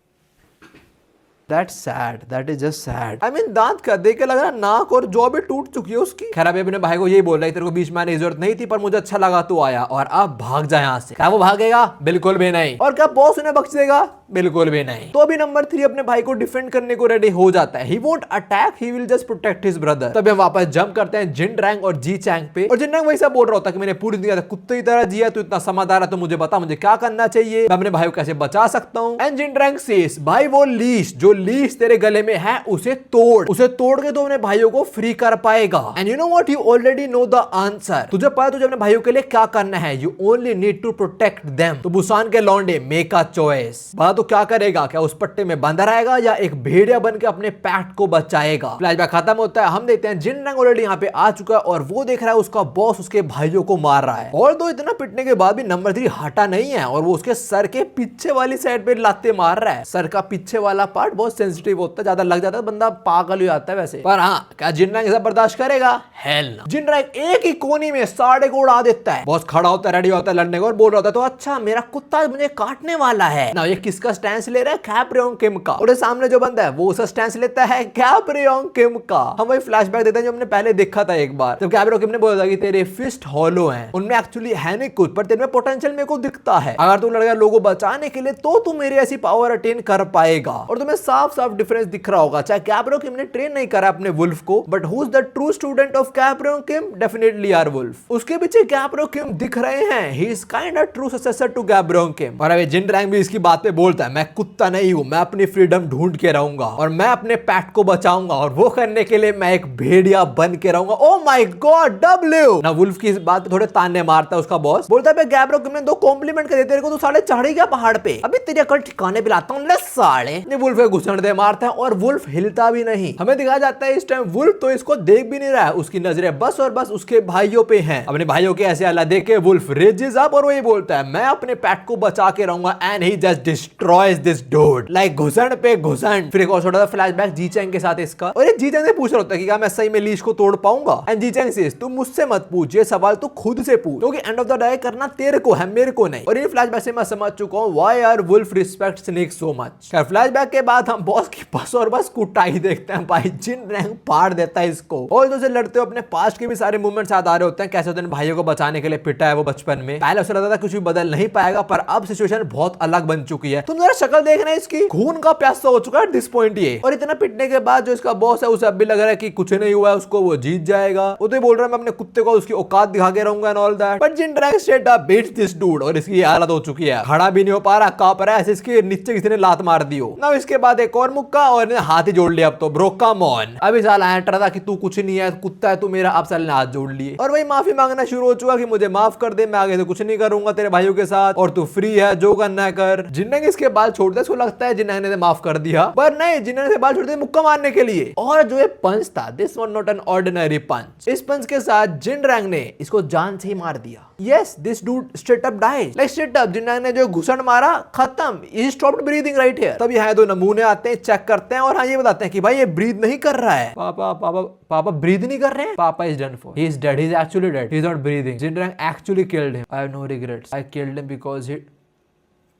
That's sad. That is just sad. I mean, दांत का देख के लग रहा है नाक और जॉ भी टूट चुकी है उसकी। खैर अभी अपने भाई को यही बोल रहा है तेरे को बीच में आने की जरूरत नहीं थी, पर मुझे अच्छा लगा तू आया और अब भाग जा यहाँ से। क्या वो भागेगा? बिल्कुल भी नहीं। और क्या बॉस उन्हें बख्श देगा? बिल्कुल भी नहीं। तो अभी नंबर 3 अपने भाई को डिफेंड करने को रेडी हो जाता है। He won't attack, he will just protect his brother। तब हम वापस जंप करते हैं जिन रैंक और जी चैंग पे, और जिन रैंक वैसा बोल रहा होता है कि मैंने पूरी दुनिया कुत्ते की तरह जिया, तू इतना समझदार है तो मुझे बता मुझे क्या करना चाहिए, मैं अपने भाई को कैसे बचा सकता हूँ। एंड जिन रैंक सेज भाई वो लीश जो लीश तेरे गले में है उसे तोड़ के तो अपने भाइयों को फ्री कर पाएगा। And you know what, you already know the answer. तुझे पता तुझे अपने भाइयों के लिए क्या करना है, you only need to protect them. तो बुसान के लौंडे मेक अ चॉइस। बात तो क्या करेगा, क्या उस पट्टे में बंधा रहेगा या एक भेड़िया बन के अपने पैट को बचाएगा। फ्लैशबैक खत्म होता है, हम देखते हैं जिन रंग ऑलरेडी यहाँ पे आ चुका है और वो देख रहा है उसका बॉस उसके भाइयों को मार रहा है। और तो इतना पिटने के बाद भी नंबर 3 हटा नहीं है और वो उसके सर के पीछे वाली साइड पे लाते मार रहा है। सर का पीछे वाला पार्ट बहुत सेंसिटिव होता है, ज्यादा लग जाता है बंदा पागल हो जाता है वैसे। पर हाँ, क्या जिन रैंक ऐसा बर्दाश्त करेगा? हेल ना। जिन रैंक एक ही कोनी में साढ़े को उड़ा देता है। बॉस खड़ा होता है, रेडी होता है लड़ने को और बोल रहा होता है तो अच्छा मेरा कुत्ता मुझे काटने वाला है ना। ये किसका स्टैंस ले रहा है? कैप्रियन किम का। और सामने जो बंदा है वो उसका स्टैंस लेता है कैप्रियन किम का। हम वही फ्लैशबैक देते हैं जो हमने पहले देखा था एक बार, जब कैप्रियन किम ने बोला था कि तेरे फिस्ट हॉलो हैं, उनमें एक्चुअली है नहीं कुछ, पर तेरे में पोटेंशियल मेरे को दिखता है। अगर तू लड़का लोगों बचाने के लिए तो तू मेरी ऐसी पावर अटेन कर पाएगा। और तुम्हें साफ साफ डिफरेंस दिख रहा होगा, चाहे कैप्रियन किम ने ट्रेन नहीं करा अपने वुल्फ को, but who is the true student of Caprian Kim? Definitely our wolf. उसके पीछे कैप्रियन किम दिख रहे हैं, he is kind of true successor to Caprian Kim. और अभी जिन रैंक भी इसकी बात पे बोलता है मैं कुत्ता नहीं हूं, मैं अपनी फ्रीडम ढूंढ के रहूंगा और मैं अपने पैट को बचाऊंगा और वो करने के लिए मैं एक भेड़िया बन के रहूंगा। ओ माय गॉड, डब्ल्यू ना। वुल्फ की इस बात पे थोड़े ताने मारता है उसका बॉस, बोलता है कैप्रियन किम ने 2 कॉम्प्लीमेंट कर दिए तेरे को, तो साले चढ़ी गया पहाड़ पे, अभी तेरी अकल ठिकाने पे लाता हूं ले साले। वुल्फ को घुसड़ दे मारता है और वुल्फ हिलता भी नहीं। हमें दिखाया जाता है इस टाइम वुल्फ तो इसको देख भी नहीं रहा है, उसकी नजरें बस और बस उसके भाइयों पे हैं। अपने भाइयों के ऐसे हालत देख के वुल्फ रेजेस अप और वही बोलता है मैं अपने पैट को बचा के रहूंगा and he just destroys this dude like घुसड़ पे घुसड़। फिर एक और छोटा सा फ्लैशबैक जी चैंग के साथ इसका, और ये जी चैंग से पूछ रहा होता है कि क्या मैं सही में लीश को तोड़ पाऊंगा? एंड जी चैंग सेज तू मुझसे मत पूछ, ये सवाल तू खुद से पूछ, क्योंकि एंड ऑफ द डे करना तेरे को है, मेरे को नहीं। और इन फ्लैशबैक से मैं समझ चुका हूं why are wolf respect snake so much. Flashback के बाद हम बॉस की बस और बस कुटाई देखते हैं भाई, जिन रैंक फाड़ देता है इसको। और तो से लड़ते हो अपने पास्ट के भी सारे मूवमेंट्स याद आ रहे होते हैं, कैसे होते हैं भाइयों को बचाने के लिए पिटा है वो बचपन में। पहले उसे लगता था कुछ भी बदल नहीं पाएगा, पर अब सिचुएशन बहुत अलग बन चुकी है। तुम जरा शक्ल देखना है इसकी, खून का प्यासा हो चुका है दिस पॉइंट ये। और इतना पिटने के बाद जो इसका बॉस है उसे अब भी लग रहा है कि कुछ नहीं हुआ है उसको, वो जीत जाएगा। वो तो बोल रहा है मैं अपने कुत्ते को उसकी औकात दिखा के रहूंगा and all that. But Jin dragon straight up beats this dude, और इसकी हालत हो चुकी है, खड़ा भी नहीं हो पा रहा, कांप रहा है, ऐसे इसके नीचे किसी ने लात मार दी हो ना। इसके बाद एक और मुक्का और इन्हें हाथ ही जोड़ लिया। अब तो ब्रो कम ऑन, अभी साला एंटर था कि तू कुछ नहीं है, कुत्ता है तू मेरा, अब साले ने हाथ जोड़ लिए और वही माफी मांगना शुरू हो चुका कि मुझे माफ कर दे, मैं आगे से कुछ नहीं करूंगा तेरे भाइयों के साथ और तू फ्री है, जो करना है कर। जिन्ना इसके बाल छोड़ दे, इसको लगता है जिन्ना ने माफ कर दिया, पर नहीं, जिन्ना ने बाल छोड़ दिए मुक्का मारने के लिए। और जो ये पंच था, this was not an ordinary punch. इस पंच के साथ जिन रैंक ने इसको जान से ही मार दिया। Yes, this dude straight up died, like straight up. Jin Rang ने जो घुसन मारा, खत्म, he stopped breathing right here. तब यहाँ दो नमूने आते हैं, चेक करते हैं और हाँ ये बताते हैं कि भाई ये ब्रीथ नहीं कर रहा है। पापा पापा पापा ब्रीथ नहीं कर रहे हैं। Papa is done for, he is dead, he is actually dead, he is not breathing. Jin Rank actually killed him, I have no regrets, I killed him because he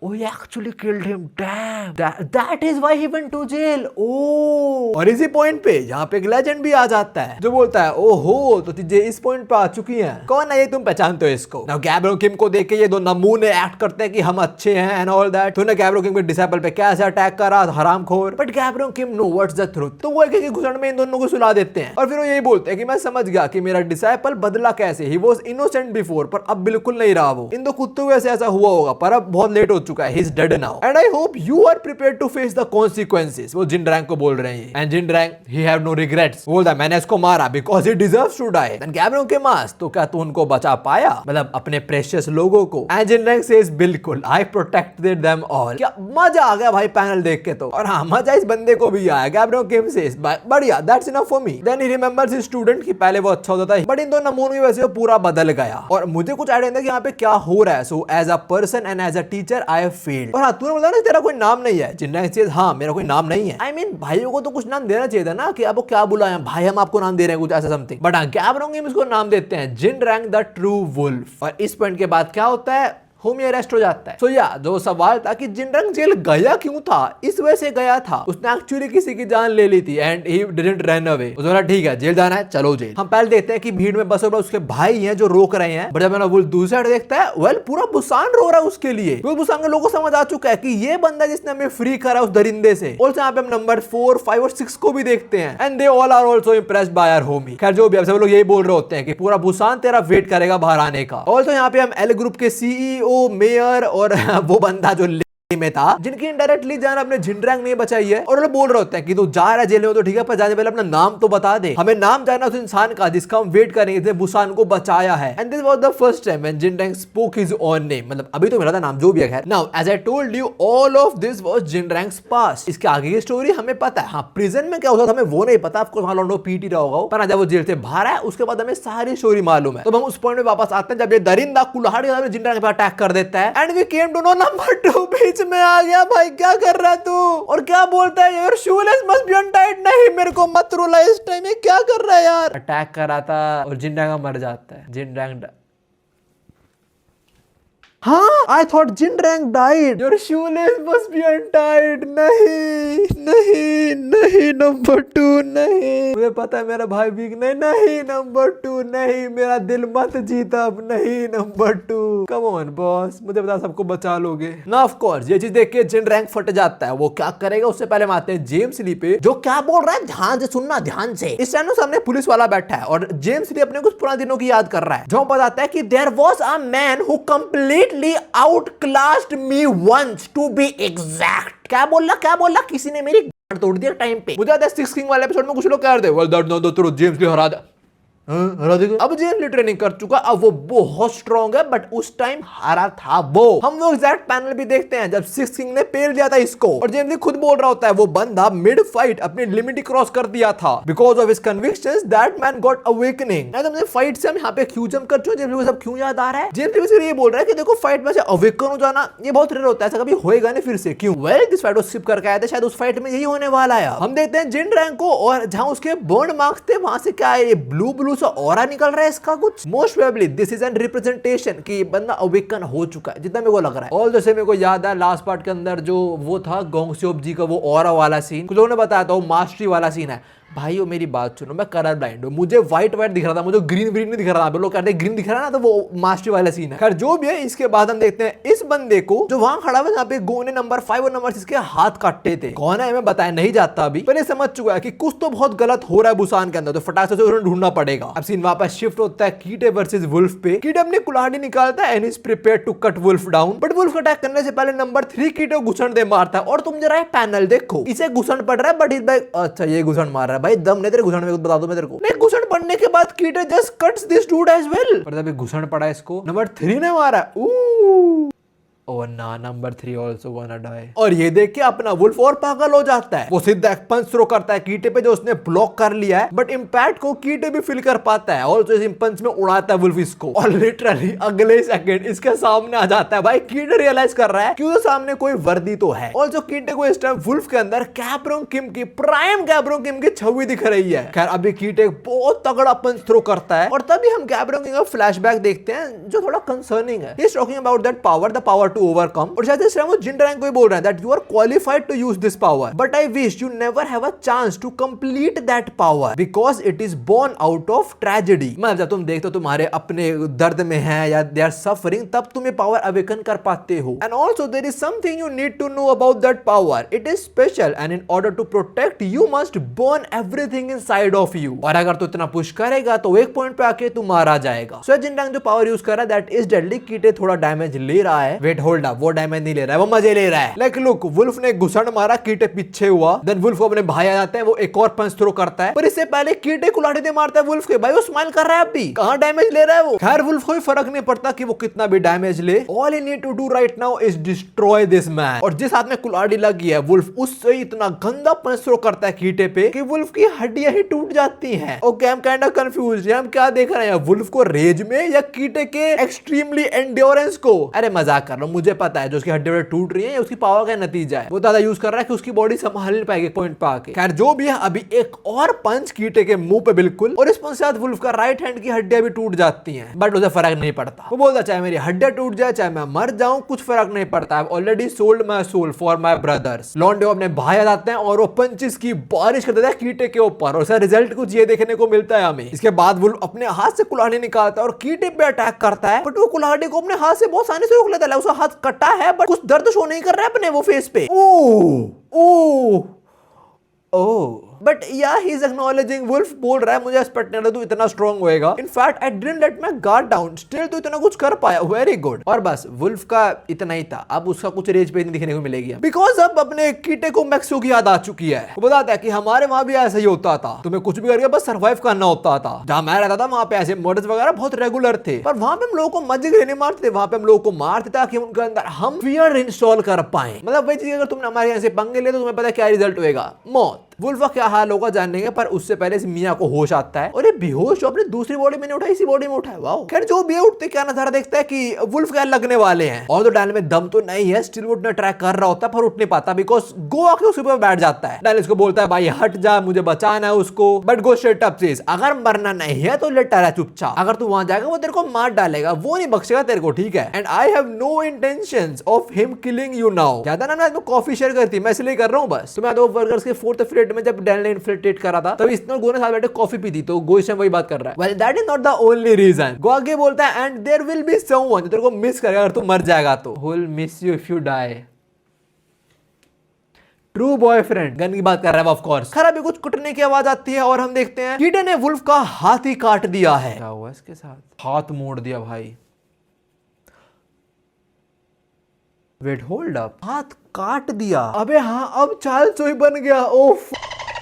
Oh, he actually killed him. Damn. That is why he went to jail. Oh. और इसी पॉइंट पे यहाँ पे एक लेजेंड भी आ जाता है जो बोलता है ओहो तो तुझे इस पॉइंट पे आ चुकी हैं। कौन है ये, तुम पहचानते हो इसको? नाउ गैब्रो किम को देख के ये दो नमूने एक्ट करते हैं कि हम अच्छे हैं एंड ऑल दैट। तूने गैब्रो किम के डिसाइपल पे कैसे अटैक करा, हरामखोर। But Gabro Kim know what's the truth. तो वो एक घुसड़ में इन दोनों को सुला देते हैं और फिर वो यही बोलते हैं कि मैं समझ गया कि मेरा डिसाइपल बदला कैसे, ही वाज इनोसेंट बिफोर, पर अब बिल्कुल नहीं रहा वो। इन दो कुत्तों वैसे ऐसा हुआ होगा, पर अब बहुत लेट हो चुका है, he is dead now and I hope you are prepared to face the consequences। वो जिन रैंक को बोल रहे हैं। and Jin Rank he have no regrets, बोलता मैंने इसको मारा because he deserves to die। then gabbro के मास, तो क्या तू उनको बचा पाया, मतलब अपने प्रेशियस लोगों को? and जिन रैंक says बिल्कुल, I protected them all। क्या मजा आ गया भाई पैनल देख के तो। और हाँ मजा इस बंदे को भी आया। गैब्रो किम says बढ़िया, that's enough for me। then he remembers his student कि पहले वो अच्छा होता था, बट इन दो नमूनों की वजह से वो पूरा बदल गया और मुझे कुछ आइडिया नहीं था कि यहाँ पे क्या हो रहा है। so as a person and as a teacher I have failed। और हाँ तूने बोला ना तेरा कोई नाम नहीं है, जिन रैंक से हाँ मेरा कोई नाम नहीं है। I mean भाइयों को तो कुछ नाम देना चाहिए था ना कि आपको क्या बुलाया भाई, हम आपको नाम दे रहे हैं कुछ ऐसा समथिंग। बट हाँ गैब्रो किम इसको नाम देते हैं जिन रैंक द ट्रू वुल्फ। और इस पॉइंट के बाद क्या होता है, होमी अरेस्ट हो जाता है। सो या जो सवाल था कि जिन रैंक जेल गया क्यों था, इस वजह से गया था, उसने एक्चुअली किसी की जान ले ली थी and he didn't run away. उसने बोला ठीक है जेल जाना है चलो जेल। हम पहले देखते हैं कि भीड़ में बस और उसके भाई हैं जो रोक रहे हैं, बट जब वो दूसरी साइड देखता है वेल पूरा बुसान रो रहा है उसके लिए। तो बुसान के लोगों को समझ आ चुका है कि ये बंदा जिसने हमें फ्री करा उस दरिंदे से। और यहाँ पे हम नंबर 4, 5 और 6 को भी देखते हैं and they all are also impressed by our homie. खैर जो भी अब सब लोग यही बोल रहे होते हैं कि पूरा बुसान तेरा वेट करेगा बाहर आने का। ऑल्सो यहाँ पे हम एल ग्रुप के सीईओ, मेयर और वो बंदा जो में था जिनकी इनडायरेक्टली जान अपने जिन रैंक नहीं बचाई है, और वो बोल रहे होते हैं कि तू जा रहा है जेल में तो ठीक है, पर जाने पहले अपना नाम तो बता दे, हमें नाम जानना उस इंसान का जिसका हम वेट करेंगे जिसने बुसान को बचाया है। And this was the first time when Jin Rank spoke his own name, मतलब अभी तो मिला था नाम जो भी है। खैर now as I told you all of this was Jin Rank's past. इसके आगे की स्टोरी हमें पता है, हाँ प्रिजन में क्या होता था हमें वो नहीं पता, आपको वहां लॉन्डो पीटी रहा होगा, पर जब वो जेल से बाहर आया उसके बाद हमें सारी स्टोरी मालूम है। तो हम उस पॉइंट में वापस आते हैं जब ये दरिंदा कुल्हाड़ी जिन रैंक पे अटैक कर देता है and we came to know number 2 बीच में आ गया। भाई क्या कर रहा है तू, और क्या बोलता है your shoelace must be untied. नहीं मेरे को मत रुला इस टाइम, क्या कर रहा है यार। अटैक करा था और जिन रैंक मर जाता है। जिन रैंक हाँ I thought Jin Rank died, your shoelace must be untied. नहीं नहीं नहीं नंबर 2 नहीं, मुझे पता है मेरा भाई वीक नहीं, नहीं नंबर 2 नहीं, मेरा दिल मत जीता अब, नहीं नंबर 2। कम ऑन बॉस, मुझे पता सबको बचा लोगे ना। ऑफ कोर्स ये चीज देख के जिन रैंक फट जाता है। वो क्या करेगा उससे पहले हम आते हैं जेम्स ली पे, जो क्या बोल रहा है ध्यान से सुनना ध्यान से। इस टाइम सामने पुलिस वाला बैठा है और जेम्स ली अपने कुछ पुराने दिनों की याद कर रहा है, जो बताता है कि there was a man who complete outclassed me once to be exact। क्या बोला किसी ने मेरी गांड तोड़ दिया टाइम पे। मुझे याद है 6 किंग वाले एपिसोड में कुछ लोग कह रहे थे well that no the James Lee हरा दे। अब जेम्स ली ट्रेनिंग कर चुका, अब वो बहुत स्ट्रॉन्ग है, बट उस टाइम हारा था वो। हम वो एग्जैक्ट पैनल भी देखते हैं जब 6 किंग ने पेल दिया था इसको, और जेम्स ली खुद बोल रहा होता है वो बंदा मिड फाइट अपनी लिमिट क्रॉस कर दिया था because of his convictions that man got awakening. तो फाइट से हम यहाँ पे क्यों जंप कर चुके, जेम्स ली को सब क्यों याद आ रहा है। जेम्स ली ये बोल रहा है कि देखो फाइट में से अवेकन हो जाना ये बहुत रेयर होता है, ऐसा कभी होएगा नहीं फिर से। क्यों? वेल दिस फाइट को स्किप करके आए थे, शायद उस फाइट में यही होने वाला है। हम देखते हैं जिन रैंक को, और जहां उसके बर्न मार्क्स थे वहां से क्या है, ये ब्लू ब्लू सा ऑरा निकल रहा है इसका कुछ। Most probably this is an representation कि ये बंदा अवेकन हो चुका है, जितना मेरे को लग रहा है। और जैसे मेरे को याद है लास्ट पार्ट के अंदर जो वो था गोंगसेओप जी का वो ऑरा वाला सीन, कुछ लोगों ने बताया था वो मास्टरी वाला सीन है। भाई वो मेरी बात सुनो, मैं कलर ब्लाइंड हूँ, मुझे व्हाइट दिख रहा था, मुझे ग्रीन नहीं दिख रहा था। लोग कहते हैं ग्रीन दिख रहा है ना, तो वो मास्टरी वाला सीन है। खैर जो भी है, इसके बाद हम देखते हैं इस बंदे को जो वहां खड़ा हुआ जहाँ पे गो ने नंबर 5 और नंबर 6 के हाथ काटे थे। कौन है हमें बताया नहीं जाता अभी, पर ये समझ चुका है कि कुछ तो बहुत गलत हो रहा है बुसान के अंदर, तो फटाक से उन्हें ढूंढना पड़ेगा। अब सीन वापस शिफ्ट होता है कीटे वर्सेस वुल्फ पे। कीटे अपनी कुल्हाड़ी निकालता है and is prepared to cut wolf down, but wolf attack करने से पहले नंबर 3 कीटे को घुसण दे मारता है। और तुम जरा पैनल देखो, इसे घुसण पड़ रहा है, बट इस भाई अच्छा ये घुसण मार रहा है। भाई दम नहीं तेरे घुसण में, बता दो मैं तेरे को। नहीं, घुसण पड़ने के बाद Kitae just cuts this dude as well. पर तभी घुसण पड़ा इसको, नंबर 3 ने मारा। ओह ना, नंबर 3 ऑल्सो गोना डाई। और ये देख के अपना वुल्फ और पागल हो जाता है। वो सीधा एक पंच थ्रो करता है कीटे पे जो उसने ब्लॉक कर लिया है, बट इम्पैक्ट को कीटे भी फील कर पाता है और इस पंच में उड़ाता है वुल्फ इसको। और लिटरली अगले सेकंड इसके सामने आ जाता है। भाई कीटे रियलाइज कर रहा है कि उसके सामने कोई वर्दी तो है। और जो कीटे को इस टाइम वुल्फ के अंदर कैब्रोंग किम की, प्राइम कैब्रोंग किम की छवि दिख रही है। खैर अभी कीटे बहुत तगड़ा पंच थ्रो करता है और तभी हम कैब्रोंग किम का फ्लैशबैक देखते हैं जो थोड़ा कंसर्निंग है। He is talking about that power, the power to overcome. और शायद इस टाइम वो जिन रैंक को ही बोल रहा है that you are qualified to use this power, but I wish you never have a chance to complete that power because it is born out of tragedy. मतलब जब तुम देखते हो तुम्हारे अपने दर्द में है या दे आर सफरिंग, तब तुम ये पावर अवेकन कर पाते हो। And also there is something you need to know about that power, it is special and in order to protect you must burn everything inside of you. और अगर तू इतना पुश करेगा तो एक पॉइंट पे आके तू मारा जाएगा। सो जिन रैंक जो पावर यूज कर रहा है दैट इज डेडली। कीटे थोड़ा डैमेज ले रहा है, वेट होल्ड अप, वो डैमेज नहीं ले रहा है, वो मजे ले रहा है। लाइक लुक, वुल्फ ने घुसड़ मारा, कीटे पीछे हुआ, देन वुल्फ को अपने भाई आ जाते हैं, वो एक और पंच थ्रो करता है, पर इससे पहले कीटे कुल्हाड़ी दे मारता है वुल्फ के। भाई वो स्माइल कर रहा है, अभी कहां डैमेज ले रहा है वो। खैर वुल्फ को फर्क नहीं पड़ता कि वो कितना भी डैमेज ले, all he need to do right now is destroy this man. और जिस हाथ में कुल्हाड़ी लगी है वुल्फ उससे इतना गंदा पंच थ्रो करता है कीटे पे कि वुल्फ की हड्डियां ही टूट जाती हैं। Okay, I am kind of confused, हम क्या देख रहे हैं, वुल्फ को रेज में या कीटे के एक्सट्रीमली एंड्योरेंस को? अरे मजाक कर रहा हूं, मुझे पता है जो उसकी हड्डियां टूट रही है उसकी पावर का नतीजा है। वो ज्यादा यूज कर रहा है कि उसकी बॉडी संभाल नहीं पाएगी पॉइंट पे आके। खैर जो भी है, अभी एक और पंच कीटे के मुंह पे बिल्कुल, और इस पंच से वुल्फ का राइट हैंड की हड्डियां भी टूट जाती हैं, बट उसे फर्क नहीं पड़ता। वो बोलता चाहे मेरी हड्डियां टूट जाए चाहे मैं मर जाऊं, कुछ फर्क नहीं पड़ता। I already sold my soul for my brothers. लॉन्डे अपने भाई आ जाते हैं और वो पंचेस की बारिश कर देता है कीटे के ऊपर, और उसका रिजल्ट कुछ ये देखने को मिलता है हमें। इसके बाद वुल्फ अपने हाथ से कुल्हाड़ी निकालता है और कीटे पे अटैक करता है, बट वो कुल्हाड़ी को अपने हाथ से बहुत आसानी से रोक लेता है। उसका हाथ कटा है बट कुछ दर्द शो नहीं कर रहा है अपने वो फेस पे। बट या ही इज एक्नॉलेजिंग, वुल्फ बोल रहा है मुझे एक्सपेक्ट नहीं था तू इतना स्ट्रांग होएगा, in fact I didn't let my guard down, still तू इतना कुछ कर पाया, वेरी गुड। और बस वुल्फ का इतना ही था, अब उसका कुछ रेज पे नहीं दिखने को मिलेगी, बिकॉज अब अपने कीटे को मैक्सो की याद आ चुकी है। वो बताता है कि हमारे वहां भी ऐसा ही होता था, तुम्हें कुछ भी करके बस सर्वाइव करना होता था। जहां मैं रहता था वहां पे ऐसे मर्डर्स वगैरह बहुत रेगुलर थे, पर वहां पे हम लोगों को मजे के नहीं मारते थे, वहां पे हम लोगों को मारते ताकि उनके अंदर हम फियर इंस्टॉल कर पाए। मतलब वही चीज अगर तुमने हमारे यहाँ से पंगे ले तो तुम्हें पता क्या रिजल्ट होगा, मौत। वुल्फ का क्या हाल होगा जानने के, पर उससे पहले इस मिया को होश आता है और ये बेहोश जो अपनी दूसरी बॉडी में नहीं उठा, इसी बॉडी में उठा है। वाओ। खैर जो भी उठते क्या नजारा देखता है कि वुल्फ क्या लगने वाले हैं, और तो डैनियल में दम तो नहीं है, स्टिल वो ट्राई कर रहा होता है पर उठ नहीं पाता, बिकॉज गो आके उसके ऊपर बैठ जाता है। डैनियल इसको बोलता है भाई हट जा, मुझे बचाना है उसको, but go straight up says अगर मरना नहीं है तो लेटा रहा चुपचाप, अगर तू वहां जाएगा वो तेरे को मार डालेगा, वो नहीं बख्शेगा तेरे को, ठीक है। And I have no intentions of him killing you now. ज्यादा ना मैं कॉफी शेयर करती, मैं इसलिए कर रहा हूं बस। तो मैं दो वर्कर्स के 4th फ्लेट में जब डैनियल इन्फिल्ट्रेट करा था तभी इसने गो ने साथ बैठे कॉफी पी थी, तो गो इस टाइम वही बात कर रहा है। Well that is not the only reason. Goo आगे बोलता है and there will be someone जो तेरे को मिस करेगा अगर तू मर जाएगा तो, who will miss you if you die. True boyfriend gun की बात कर रहा है ऑफ कोर्स। खैर अभी कुछ कुटने की आवाज आती है और हम देखते हैं कीटे ने वुल्फ का हाथ ही काट दिया है। क्या हुआ इसके साथ, हाथ मोड़ दिया भाई। वेट होल्ड अप, हाथ काट दिया, अबे हाँ अब चाल चोई बन गया। ओफ,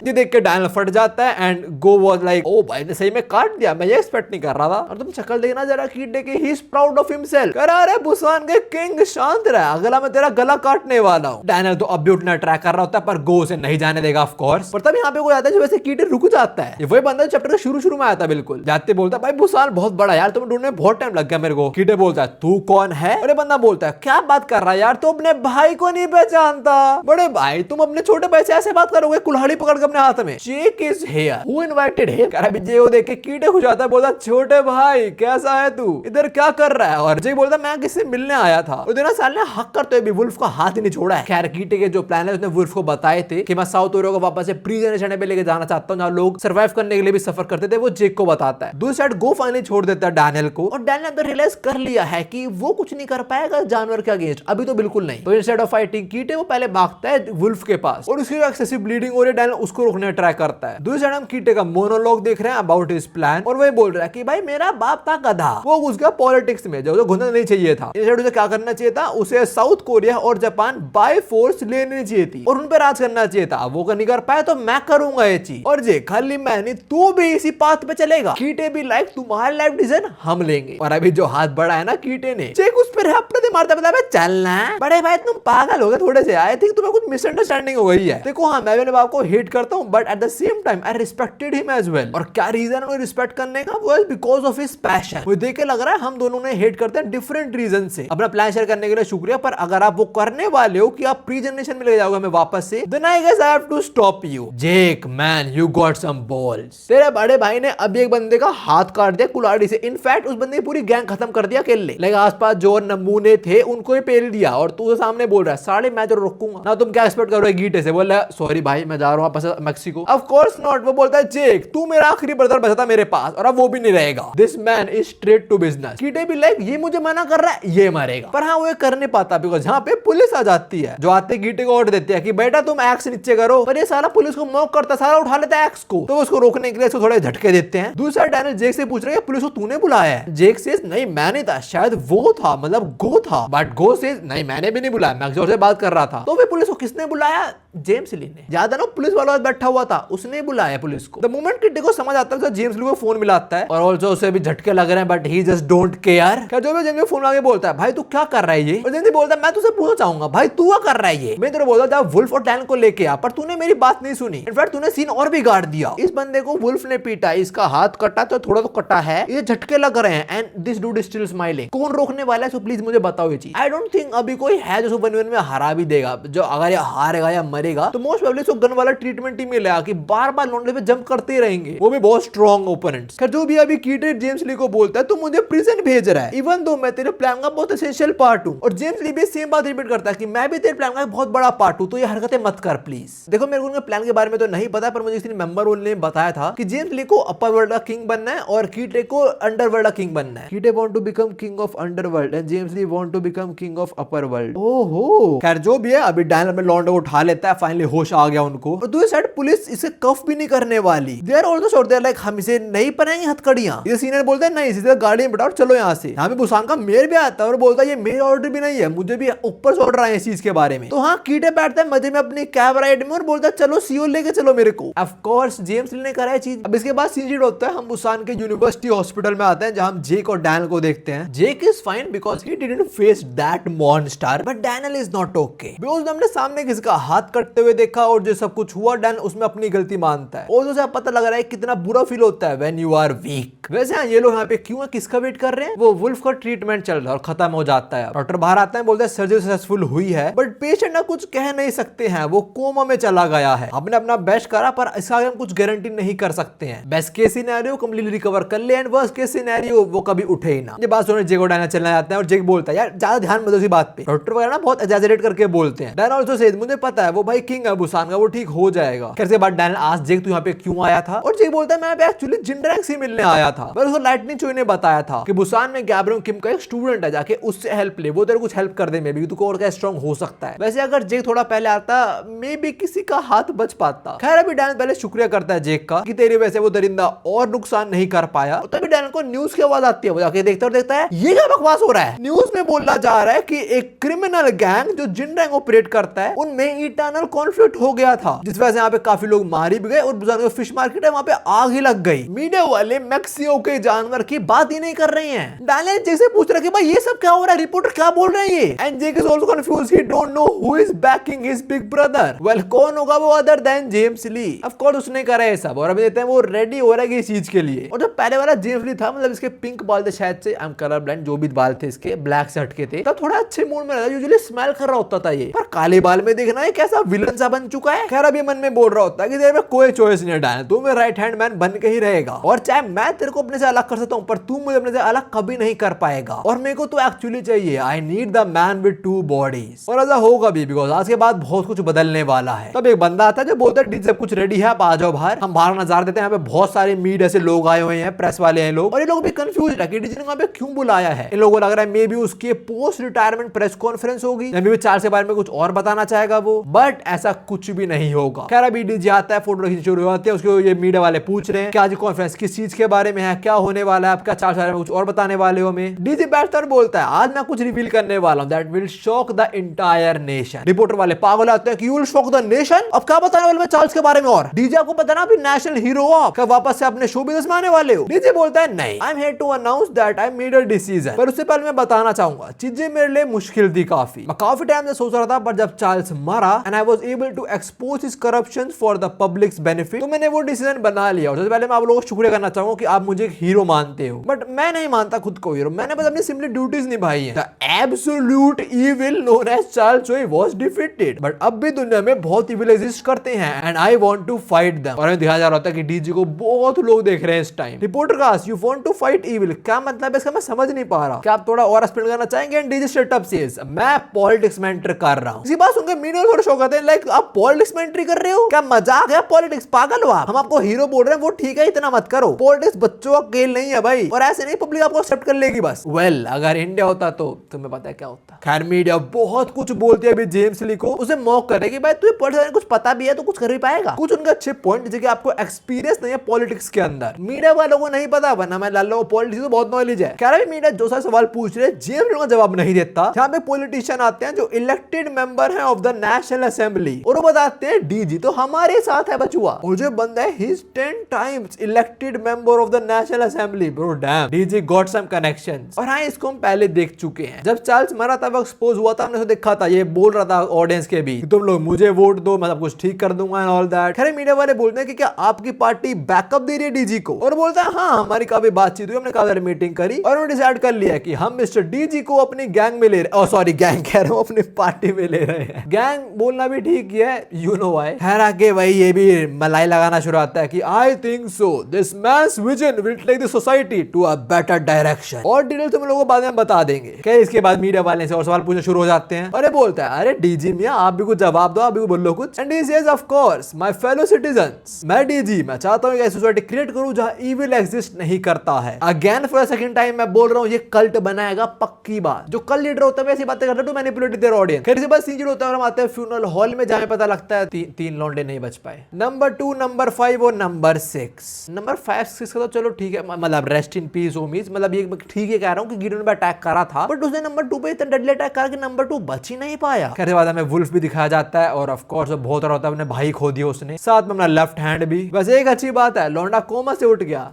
ये देख के डैनियल फट जाता है and go was like oh भाई ने सही में काट दिया, मैं ये एक्सपेक्ट नहीं कर रहा था। और तुम शक्ल देखना जरा कीटे की, he is proud of himself, कह रहा है बुसान के किंग शांत रह, अगला मैं तेरा गला काटने वाला हूं। डैनियल तो अब भी उठना ट्राई कर रहा होता है पर गो उसे नहीं जाने देगा ऑफ कोर्स। पर तब यहाँ पे कोई आता है जो वैसे कीटे रुक जाता है, ये वही बंदा चैप्टर के शुरू में आया था बिल्कुल। जाते बोलता है भाई बुसान बहुत बड़ा यार, तुम्हें ढूंढने में बहुत टाइम लग गया मेरे को। कीटे बोलता है तू कौन है, अरे बंदा बोलता है क्या बात कर रहा है यार, तू अपने भाई को नहीं पहचानता, बड़े भाई तुम अपने छोटे भाई से ऐसे बात करोगे, कुल्हाड़ी पकड़ कर अपने हाथ में। Jake is here, who invited him? कह रहा है जे को देख के कीटे खुश आता है, बोलता छोटे भाई कैसा है तू, इधर क्या कर रहा है? और जे बोलता मैं किससे मिलने आया था। और ना साल ने हक करते हुए भी वुल्फ का हाथ ही नहीं छोड़ा है। खैर कीटे के जो प्लान है उसने वुल्फ को बताए थे कि मैं साउथ कोरिया को वापस से प्री जनरेशन पे लेके जाना चाहता हूं जहां लोग सर्वाइव करने के लिए भी सफर करते थे। वो जेक को बताता है। दूसरी साइड गो फाइनली छोड़ देता है डैनियल को, और डैनियल अंदर रियलाइज कर लिया है कि वो कुछ नहीं कर पाएगा जानवर के अगेंस्ट, अभी तो बिल्कुल नहीं। तो इंस्टेड ऑफ फाइटिंग कीटे वो पहले भागता है वुल्फ के पास, और उसकी एक्सेसिव ब्लीडिंग हो रही है, डैनियल उसको रोकने ट्राई करता है। दूसरी साइड हम कीटे का मोनोलॉग देख रहे हैं अबाउट हिज प्लान, और वही बोल रहा है कि भाई मेरा बाप था गधा, वो घुस गया पॉलिटिक्स में जो घुसना नहीं चाहिए था। इंस्टेड उसे क्या करना चाहिए था, उसे साउथ कोरिया और जापान बाय फोर्स लेनी चाहिए थी और उन पर राज करना चाहिए था। वो नहीं कर पाया तो मैं करूंगा ये चीज, और जे खाली मैं नहीं तू भी इसी पाथ पे चलेगा। कीटे भी लाइक तुम्हारा लाइफ डिसीजन हम लेंगे। और अभी जो हाथ बढ़ा है ना कीटे ने, चेक उस पर हपड़े मारता बता चलना बड़े भाई तुम पागल हो गए थोड़े से, आई थिंक तुम्हें कुछ मिसअंडरस्टैंडिंग हो गई है। देखो हाँ मैं अपने बाप को हेट करता हूँ but at the same time I respected him as well. और क्या रीजन है रिस्पेक्ट करने का, वो is because of his passion. मुझे देख के लग रहा है हम दोनों ने हेट करते हैं डिफरेंट रीजन से। अपना प्लान शेयर करने के लिए शुक्रिया, पर अगर आप वो करने वाले हो कि आप प्री जनरेशन में ले जाओगे हमें वापस से, then I guess I have to stop you. Jake man you got some balls. तेरे बड़े भाई ने अभी एक बंदे का हाथ काट दिया कुल्हाड़ी से। इनफैक्ट उस बंदे ने पूरी गैंग खत्म कर दिया अकेले। लाइक आसपास जो नमूने थे उनको ही पेल दिया, और तू सामने बोल रहा है साढ़े मैं तो रोकूंगा ना। तुम क्या एक्सपेक्ट करोगे गीटे से? बोला सॉरी भाई मैं जा रहा हूं वापस मैक्सिको। Of course not. वो बोलता है जेक तू मेरा आखिरी ब्रदर बचा था मेरे पास, और अब वो भी नहीं रहेगा। This man is straight to business. Kitae भी लाइक ये मुझे मना कर रहा है ये मरेगा, पर हाँ वो ये कर नहीं पाता बिकॉज यहाँ पे पुलिस आ जाती है, जो आते कीटे को ऑर्डर देती है कि बेटा तुम एक्स नीचे करो, पर ये सारा पुलिस को मॉक करता, सारा उठा लेता है एक्स को। तो उसको रोकने के लिए थोड़े झटके देते हैं। दूसरा डैनियल जेक से पूछ रहा है पुलिस को तूने बुलाया है? जेक से नहीं मैं नहीं था, शायद वो था, मतलब गो था। बट गो से नहीं मैंने भी नहीं बुलाया, मैं जोर से बात कर रहा था। तो वे पुलिस को किसने बुलाया? जेम्स ली ने। ज्यादा ना पुलिस वाला बैठा हुआ था उसने बुलाया पुलिस को। द मोमेंट किटी को समझ आता है तो जेम्स ली को फोन मिलाता है, और ऑल्सो उसे भी झटके लग रहे हैं but he just don't care. क्या जो भी जेम्स फोन आके बोलता है भाई तू क्या कर रहा है ये, और जेम्स बोलता है मैं तुझसे पूछना चाहूंगा भाई तू क्या कर रहा है ये? मैं तेरे बोलता था वुल्फ और डैन को लेके आ, पर तूने मेरी बात नहीं सुनी। इनफैक्ट तूने सीन और भी गाड़ दिया। इस बंदे को वुल्फ ने पीटा, इसका हाथ कटा तो थोड़ा तो कटा है, ये झटके लग रहे हैं, and this dude is still smiling. कौन रोकने वाला है? सो प्लीज मुझे बताओ ये चीज। आई डोंट थिंक अभी कोई है जो 1v1 में हरा भी देगा। जो अगर ये हारेगा या मरेगा तो मोस्ट प्रोबेबली इसको गन वाला ट्रीटमेंट ही मिलेगा कि बार बार लौंडे पे जंप करते रहेंगे, वो भी बहुत स्ट्रॉन्ग ओपोनेंट्स। जो भी अभी कीटेड जेम्स ली को बोलता है तो मुझे प्रिजन भेज रहा है, इवन दो मैं तेरे प्लान का बहुत एसेंशियल पार्ट हूं। और जेम्स ली भी सेम बात रिपीट करता है कि मैं भी तेरे प्लान का बहुत बड़ा पार्ट हूं, तो ये हरकतें मत कर प्लीज। देखो मेरे को उनके प्लान के बारे में तो नहीं पता, पर मुझे किसी मेंबर ने बताया था कि जेम्स ली को अपर वर्ल्ड का किंग बनना है और कीटे को अंडरवर्ल्ड का किंग बनना है। Kitae want to become king of underworld and James Lee want to become king of upper world. ओहो खैर जो भी है, अभी डैनियल में लॉन्डे को उठा लेता है, फाइनली होश आ गया उनको। और दूसरी साइड पुलिस इसे कफ भी नहीं करने वाली। They are also sure, they are like हम इसे नहीं पहनाएंगे हथकड़ियां। ये सीनियर बोलते हैं नहीं सीधे गाड़ी में बैठाओ चलो यहाँ से। यहाँ पे बुसान का मेयर भी आता है और बोलता है ये मेरा ऑर्डर भी नहीं है, मुझे भी ऊपर से ऑर्डर आए इस चीज के बारे में। तो हाँ कीटे बैठता है मजे में अपनी कैब राइड में और बोलता है चलो सीओ लेके चलो मेरे को। ऑफ कोर्स जेम्स ली ने करा है चीज। अब इसके बाद सीन होता है हम बुसान के यूनिवर्सिटी हॉस्पिटल में आते हैं जहां हम जेक और डैनियल को देखते हैं। Jake is fine because he didn't face that monster, but Daniel is not okay because हमने सामने किसी का हाथ कटते हुए देखा और जो सब कुछ हुआ डैनियल उसमें अपनी गलती मानता है, और उसे पता लग रहा है कितना बुरा फील होता है व्हेन यू आर वीक। वैसे हाँ ये लोग यहाँ पे क्यों है, किसका वेट कर रहे हैं? वो वुल्फ का ट्रीटमेंट चल रहा है और खत्म हो जाता है। डॉक्टर बाहर आता है बोलता है सर्जरी सक्सेसफुल हुई है, बट पेशेंट ना कुछ कह नहीं सकते हैं, वो कोमा में चला गया है। हमने अपना बेस्ट करा पर इसका हम कुछ गारंटी नहीं कर सकते हैं। Best case scenario completely recover कर ले एंड वर्स्ट केस सिनेरियो वो कभी उठे ही ना। ये बात सुनकर जेक और डैनियल चलना जाते हैं और जेक बोलता है यार ज्यादा ध्यान मत दो इसी बात पे। डॉक्टर वगैरह ना बहुत एग्जैजरेट करके बोलते हैं। डैनियल आल्सो सेड मुझे पता है वो भाई किंग है बुसान का, वो ठीक हो जाएगा। कैसे बात डैनियल आज जेक तू यहाँ पे क्यों आया था, और जेक बोलता है मैं एक्चुअली जिनड्रैंग से मिलने आया था, पर उसको लाइटनिंग चोई ने बताया था कि बुसान में गैब्रियल किम का एक स्टूडेंट है, जाके उससे हेल्प ले, वो तेरे कुछ हेल्प कर दे, मे बी तू और क्या स्ट्रांग हो सकता है। वैसे अगर जेक थोड़ा पहले आता मे बी किसी का हाथ बच पाता। खैर अभी डैनियल पहले शुक्रिया करता है जेक का कि तेरी वजह से वो दरिंदा और नुकसान नहीं कर पाया। तभी डैनियल को न्यूज की आवाज आती है, वो जाके देखता और देखता है ये क्या बकवास हो रहा है। न्यूज में बोला जा रहा है कि एक क्रिमिनल गैंग जो जिनड्रैंग ऑपरेट करता है उनमें इंटरनल कॉन्फ्लिक्ट हो गया था, जिस वजह से यहाँ पे काफी लोग मारे भी गए और बुसान फिश मार्केट है वहाँ पे आग ही लग गई। मीडिया वाले मैक्सिको के जानवर की बात ही नहीं कर रहे हैं। डैनियल जेक से पूछ रहे कि भाई ये सब क्या हो रहा है, रिपोर्टर क्या बोल रहे हैं ये, and Jake is also confused, he don't know who is backing his big brother. Well कौन होगा वो other than James Lee. Of course उसने करा है सब, और अभी देखते हैं वो रेडी हो रहा है इस चीज के लिए। और जो पहले वाला जेम्स ली था, मतलब इसके पिंक बाल थे शायद से, आई एम कलर ब्लाइंड, जो भी बाल थे इसके ब्लैक से हटके थे, तब थोड़ा अच्छे मूड में रहता, यूजुअली स्माइल कर रहा होता था ये, पर काले बाल में देखना है कैसा विलन सा बन चुका है। खैर अभी मन में बोल रहा होता है कि तेरे में कोई चॉइस नहीं है डैन, तू मेरा राइट हैंड मैन बन के ही रहेगा, और चाहे मैं तेरे को अपने से अलग कर सकता हूँ पर तू मुझे अपने से अलग कभी नहीं कर पाएगा, और मेरे को तो एक्चुअली चाहिए, I need the man with two bodies. और ऐसा होगा भी, बिकॉज आज के बाद बहुत कुछ बदलने वाला है। तब एक बंदा आता है जो बोलता है सब कुछ रेडी है, आप आ जाओ बाहर, हम बाहर नजार देते हैं, यहाँ पे बहुत सारे मीडिया से लोग आए हुए हैं, प्रेस वाले हैं लोग, और ये लोग भी कंफ्यूज है कि डीजी ने वहां पे क्यों बुलाया है। इन लोगों को लग रहा है मे बी उसके पोस्ट रिटायरमेंट प्रेस कॉन्फ्रेंस होगी, या मे बी चार्ल्स के बारे में कुछ और बताना चाहेगा वो, बट ऐसा कुछ भी नहीं होगा। खैर अभी डीजी आता है, फोटो खींचनी शुरू होती है, उसको ये मीडिया वाले पूछ रहे हैं कि आज कॉन्फ्रेंस किस चीज के बारे में है, क्या होने वाला है, आपका चार्ल्स के बारे में कुछ और बताने वाले हो हमें। डीजी बैठता और बोलता है आज मैं कुछ रिवील करने वाला हूं that will shock the entire nation. Reporter वाले पागल आते हैं कि you will shock the nation, अब क्या बताने वाले मैं चार्ल्स के बारे में, और डीजी आपको पता ना अभी नेशनल हीरो हो, क्या वापस से अपने शो बिजनेस में आने वाले हो। डीजी बोलता है नहीं, I am here to announce that I made a decision, पर उससे पहले मैं बताना चाहूंगा चीजें मेरे लिए मुश्किल थी काफी, मैं काफी टाइम से सोच रहा था, पर जब चार्ल्स मरा and I was able to expose his corruption for the public's benefit, तो मैंने वो डिसीजन बना लिया। और सबसे पहले मैं आप लोगों को शुक्रिया करना चाहूंगा कि आप मुझे हीरो मानते हो, बट मैं नहीं मानता खुद को हीरो, मैंने बस अपनी सिंपली ड्यूटीज निभाई है। The absolute evil known as Charles Choi was defeated, but अब भी दुनिया में बहुत इविल एग्जिस्ट करते हैं and I want to fight them. और हमें दिखाया जा रहा था कि डीजी को बहुत लोग देख रहे हैं इस टाइम। रिपोर्टर का you want to fight evil, क्या मतलब है इसका, मैं समझ नहीं पा रहा, क्या आप थोड़ा और एक्सप्लेन करना चाहेंगे। And DG straight up says मैं पॉलिटिक्स में एंटर कर रहा हूं। इसी बात सुनकर मीडिया थोड़ा शौक आते हैं, लाइक आप पॉलिटिक्स में एंट्री कर रहे हो, क्या मजाक है, पॉलिटिक्स पागल हो आप, हम आपको हीरो बोल रहे हैं, वो ठीक है इतना मत करो, पॉलिटिक्स बच्चों का खेल नहीं है भाई, और ऐसे नहीं पब्लिक आपको एक्सेप्ट कर लेगी बस। वेल अगर इंडिया होता तो तुम्हें पता है क्या होता। खैर मीडिया बहुत कुछ बोलती है अभी जेम्स ली को, उसे मॉक करे कि भाई तुझे पॉलिटिक्स में कुछ पता भी है तो कुछ कर ही पाएगा। कुछ उनके अच्छे पॉइंट जैसे कि आपको एक्सपीरियंस नहीं है पॉलिटिक्स के अंदर, मीडिया वालों को नहीं पता, वरना मैं लाल लोगों को पॉलिटिक्स तो बहुत नॉलेज है। कह रहा है मीडिया जो सारे सवाल पूछ रहे जेम्स का जवाब नहीं देता। यहाँ पे पॉलिटिशियन आते हैं जो इलेक्टेड मेंबर है ऑफ द नेशनल असेंबली, और वो बताते हैं डीजी तो हमारे साथ है बचुआ, और जो बंदा है he is 10 times elected member of the national assembly. Bro damn, DG got some connections. और हाँ इसको हम पहले देख चुके हैं, जब चार्ल्स मरा था वो एक्सपोज हुआ था, हमने उसे देखा था, ये बोल रहा था ऑडियंस के भी तुम लोग मुझे वोट दो, मैं सब कुछ ठीक कर दूंगा एंड ऑल दैट। खैर मीडिया वाले बोलते हैं कि क्या आपकी पार्टी बैकअप दे रही है डीजी को, और बोलता है हाँ हमारी काफी बातचीत हुई, हमने काफी मीटिंग करी और उन्होंने डिसाइड कर लिया कि हम मिस्टर डीजी को अपनी गैंग में ले रहे, सॉरी गैंग कह रहा हूं, अपनी पार्टी में ले रहे हैं। गैंग बोलना भी ठीक है, यू नो व्हाई। खैर आगे वही ये भी मलाई लगाना शुरू आता है कि I think so this man's vision will take the society to a better direction, और डिटेल तुम लोगों को बाद में बता देंगे। क्या इसके बाद मीडिया वाले से और सवाल पूछना शुरू हो जाते हैं, अरे बोलता है अरे डीजी मियां आप भी कुछ जवाब दो, आप भी बोलो कुछ। And he sage of course my fellow citizens, मैं डीजी मैं चाहता हूं कि ऐसी सोसाइटी क्रिएट करूं जहां इविल एग्जिस्ट नहीं करता है। Again for the second time मैं बोल रहा हूं ये कल्ट बनाएगा, पक्की बात। जो कल लीडर होता है ऐसी बातें करता है टू मैनिपुलेट देयर ऑडियंस। खैर इसके बाद सीन होता है और हम आते हैं फ्यूनरल हॉल में, जहां पता लगता है तीन लौंडे नहीं बच पाए, नंबर 2, नंबर 5 और नंबर 6। नंबर 5 6 का तो चलो ठीक है, मतलब रेस्ट इन पीस होमीज, मतलब ये ठीक है कह रहा हूं कि गिडेन पे अटैक करा था, बट उसने नंबर 2 पे इतना डेडली अटैक करा कि नंबर 2 बच ही नहीं पाया। खैर बाद हमें वुल्फ भी दिखाया जाता है, और ऑफ कोर्स बहुत रहा होता है, अपने भाई खो दिया उसने, साथ में अपना लेफ्ट हैंड भी। बस एक अच्छी बात है लौंडा कोमा से उठ गया,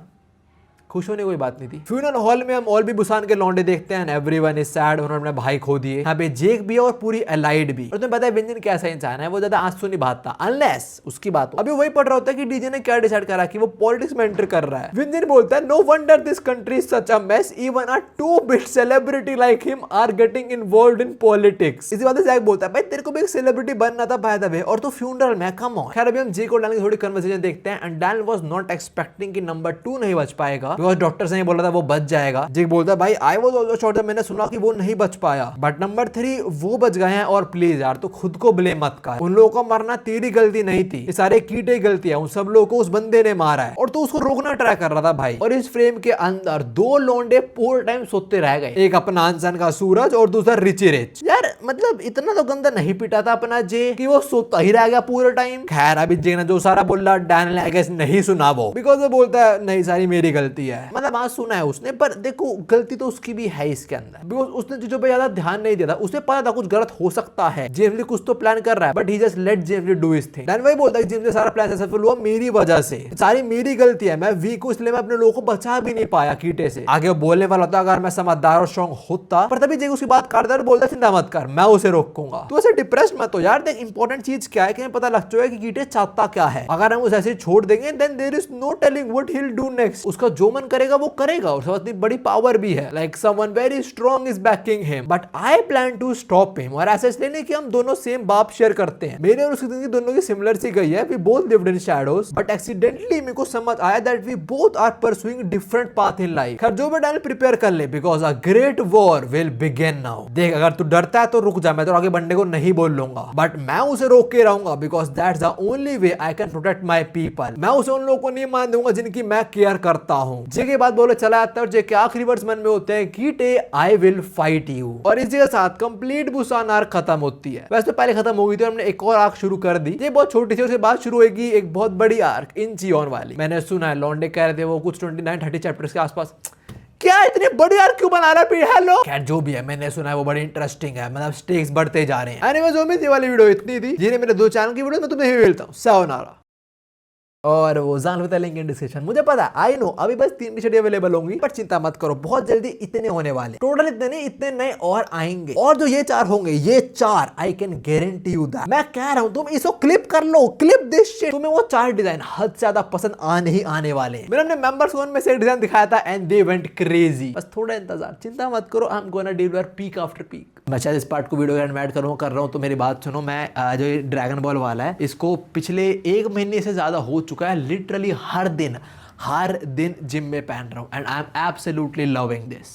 खुश होने कोई बात नहीं थी। फ्यूनरल हॉल में हम और भी बुसान के लौंडे देखते हैं, एवरीवन इज सैड, उन्होंने अपने भाई खो दिए। यहाँ पे जेक भी है और पूरी एलाइड भी। और तुम्हें पता है विंजन कैसा इंसान है, वो ज्यादा आंसू नहीं बहाता अनलेस उसकी बात हो। अभी वही पढ़ रहा होता है कि डीजे ने क्या डिसाइड करा कि वो पॉलिटिक्स में एंटर कर रहा है। विंजन बोलता है no wonder this country is such a mess, even a 2-bit celebrity like him are getting involved in politics. इसी बात से जैक बोलता है भाई तेरे को भी एक सेलिब्रिटी बनना था बाय द वे, और तू फ्यूनरल में कम ऑन। खैर अभी हम जेक और डैन की थोड़ी कन्वर्सेशन देखते हैं, and Dan was not expecting कि नंबर 2 नहीं बच पाएगा, बिकॉज़ डॉक्टर ने था वो बच जाएगा। जेक बोलता है भाई आई वाज आल्सो शॉर्ट, मैंने सुना कि वो नहीं बच पाया, बट नंबर 3 वो बच गए हैं, और प्लीज यार तो खुद को ब्लेम मत कर, उन लोगों को मरना तेरी गलती नहीं थी, ये सारे कीटे की गलती है, उन सब लोगों को उस बंदे ने मारा है, और तू उसको रोकना ट्राई कर रहा था भाई। और इस फ्रेम के अंदर 2 लौंडे पूरे टाइम सोते रह गए, एक अपना अनसन का सूरज और दूसरा रिची रिच। यार मतलब इतना तो गंदा नहीं पिटा था अपना जे कि वो सोता ही रह गया पूरे टाइम। खैर अभी जे ने जो सारा बोला डैन ने आई गेस नहीं सुना वो, बिकॉज वो बोलता है नहीं सारी मेरी गलती है, मतलब आज सुना है उसने, पर देखो गलती तो उसकी भी है इसके अंदर, बिकॉज उसने चीजों पे ज्यादा ध्यान नहीं दिया था, उसे पता था कुछ गलत हो सकता है, जेम्स ली कुछ तो प्लान कर रहा है, but he just let James Lee do his thing. Dan वही बोलता है कि जेम्स ली सारा प्लान सक्सेसफुल हुआ मेरी वजह से, सारी मेरी गलती है, मैं वीक हूं इसलिए मैं अपने लोगों को बचा भी नहीं पाया कीटे से। आगे वो बोलने वाला था अगर मैं समझदार और स्ट्रांग होता, पर तभी जेक उसकी बात काटता और बोलता चिंता मत कर मैं उसे रोकूंगा। तो ऐसे डिप्रेस्ड मत हो यार, देख इंपॉर्टेंट चीज क्या है कि पता लग चुका है कि कीटे चाहता क्या है, अगर हम उसे ऐसे छोड़ देंगे then there is no telling what he will do next, उसका जो मन करेगा वो करेगा और सबसे बड़ी पावर भी है, like someone very strong is backing him, but I plan to stop him. और ऐसा इसलिए नहीं कि हम दोनों सेम बाप शेयर करते हैं, मेरे और उसकी जिंदगी दोनों की सिमिलर सी गई है, we both lived in shadows, but accidentally मेरे को समझ आया that we both are pursuing different path in life. खैर जो भी डाल प्रिपेयर कर ले, because a great war will begin now. देख अगर तू डरता है तो रुक जा, मैं तो आगे बढ़ने को नहीं बोल लूंगा, बट मैं उसे रोक के रहूंगा, because that's the only way I can protect my people. मैं उसे उन लोगों को नहीं मान दूंगा जिनकी मैं केयर करता हूँ। जे बात बोले चला आता है और जे के आखिरी वर्ड्स मन में होते हैं, Kite I will fight you. और इसी के साथ कंप्लीट बुसान आर्क खत्म होती है। वैसे तो पहले खत्म हो गई थी, हमने एक और आर्क शुरू कर दी, ये बहुत छोटी थी, उसके बाद शुरू होगी एक बहुत बड़ी आर्क इंचियोन वाली। मैंने सुना है लॉन्डे कह रहे थे वो कुछ 29-30 चैप्टर्स के आसपास। क्या इतनी बड़ी आर्क क्यों बना रहा है हेलो? खैर जो भी है, मैंने सुना है वो बड़ी इंटरेस्टिंग है, मतलब स्टेक्स बढ़ते जा रहे हैं। एनीवेज उम्मीद ये वाली वीडियो इतनी थी, जिन्हें मेरे 2 चैनल की वीडियो मैं तुम्हें मिलता हूँ। सायोनारा। और वो जान बता लेंगे डिस्क्रिप्शन, मुझे पता है, आई नो अभी बस 3 टी-शर्ट अवेलेबल होंगी, पर चिंता मत करो, बहुत जल्दी इतने होने वाले, टोटल इतने नहीं, इतने नए और आएंगे। और जो ये 4 होंगे, ये 4 I can guarantee you that. मैं कह रहा हूं तुम इसको क्लिप कर लो, क्लिप दिस शिट। तुम्हें वो 4 डिजाइन हद से ज्यादा पसंद आने ही आने वाले हैं। मैंने अपने मेंबर्स को उनमें से डिजाइन दिखाया था एंड दे वेंट क्रेजी। बस थोड़ा इंतजार, चिंता मत करो, I am gonna deliver peak after peak. मैं शायद इस पार्ट को वीडियो एंड ऐड कर रहा हूँ, तो मेरी बात सुनो। मैं जो ये ड्रैगन बॉल वाला है, इसको पिछले 1 महीने से ज्यादा हो चुका है, लिटरली हर दिन जिम में पहन रहा हूँ and I am absolutely loving this.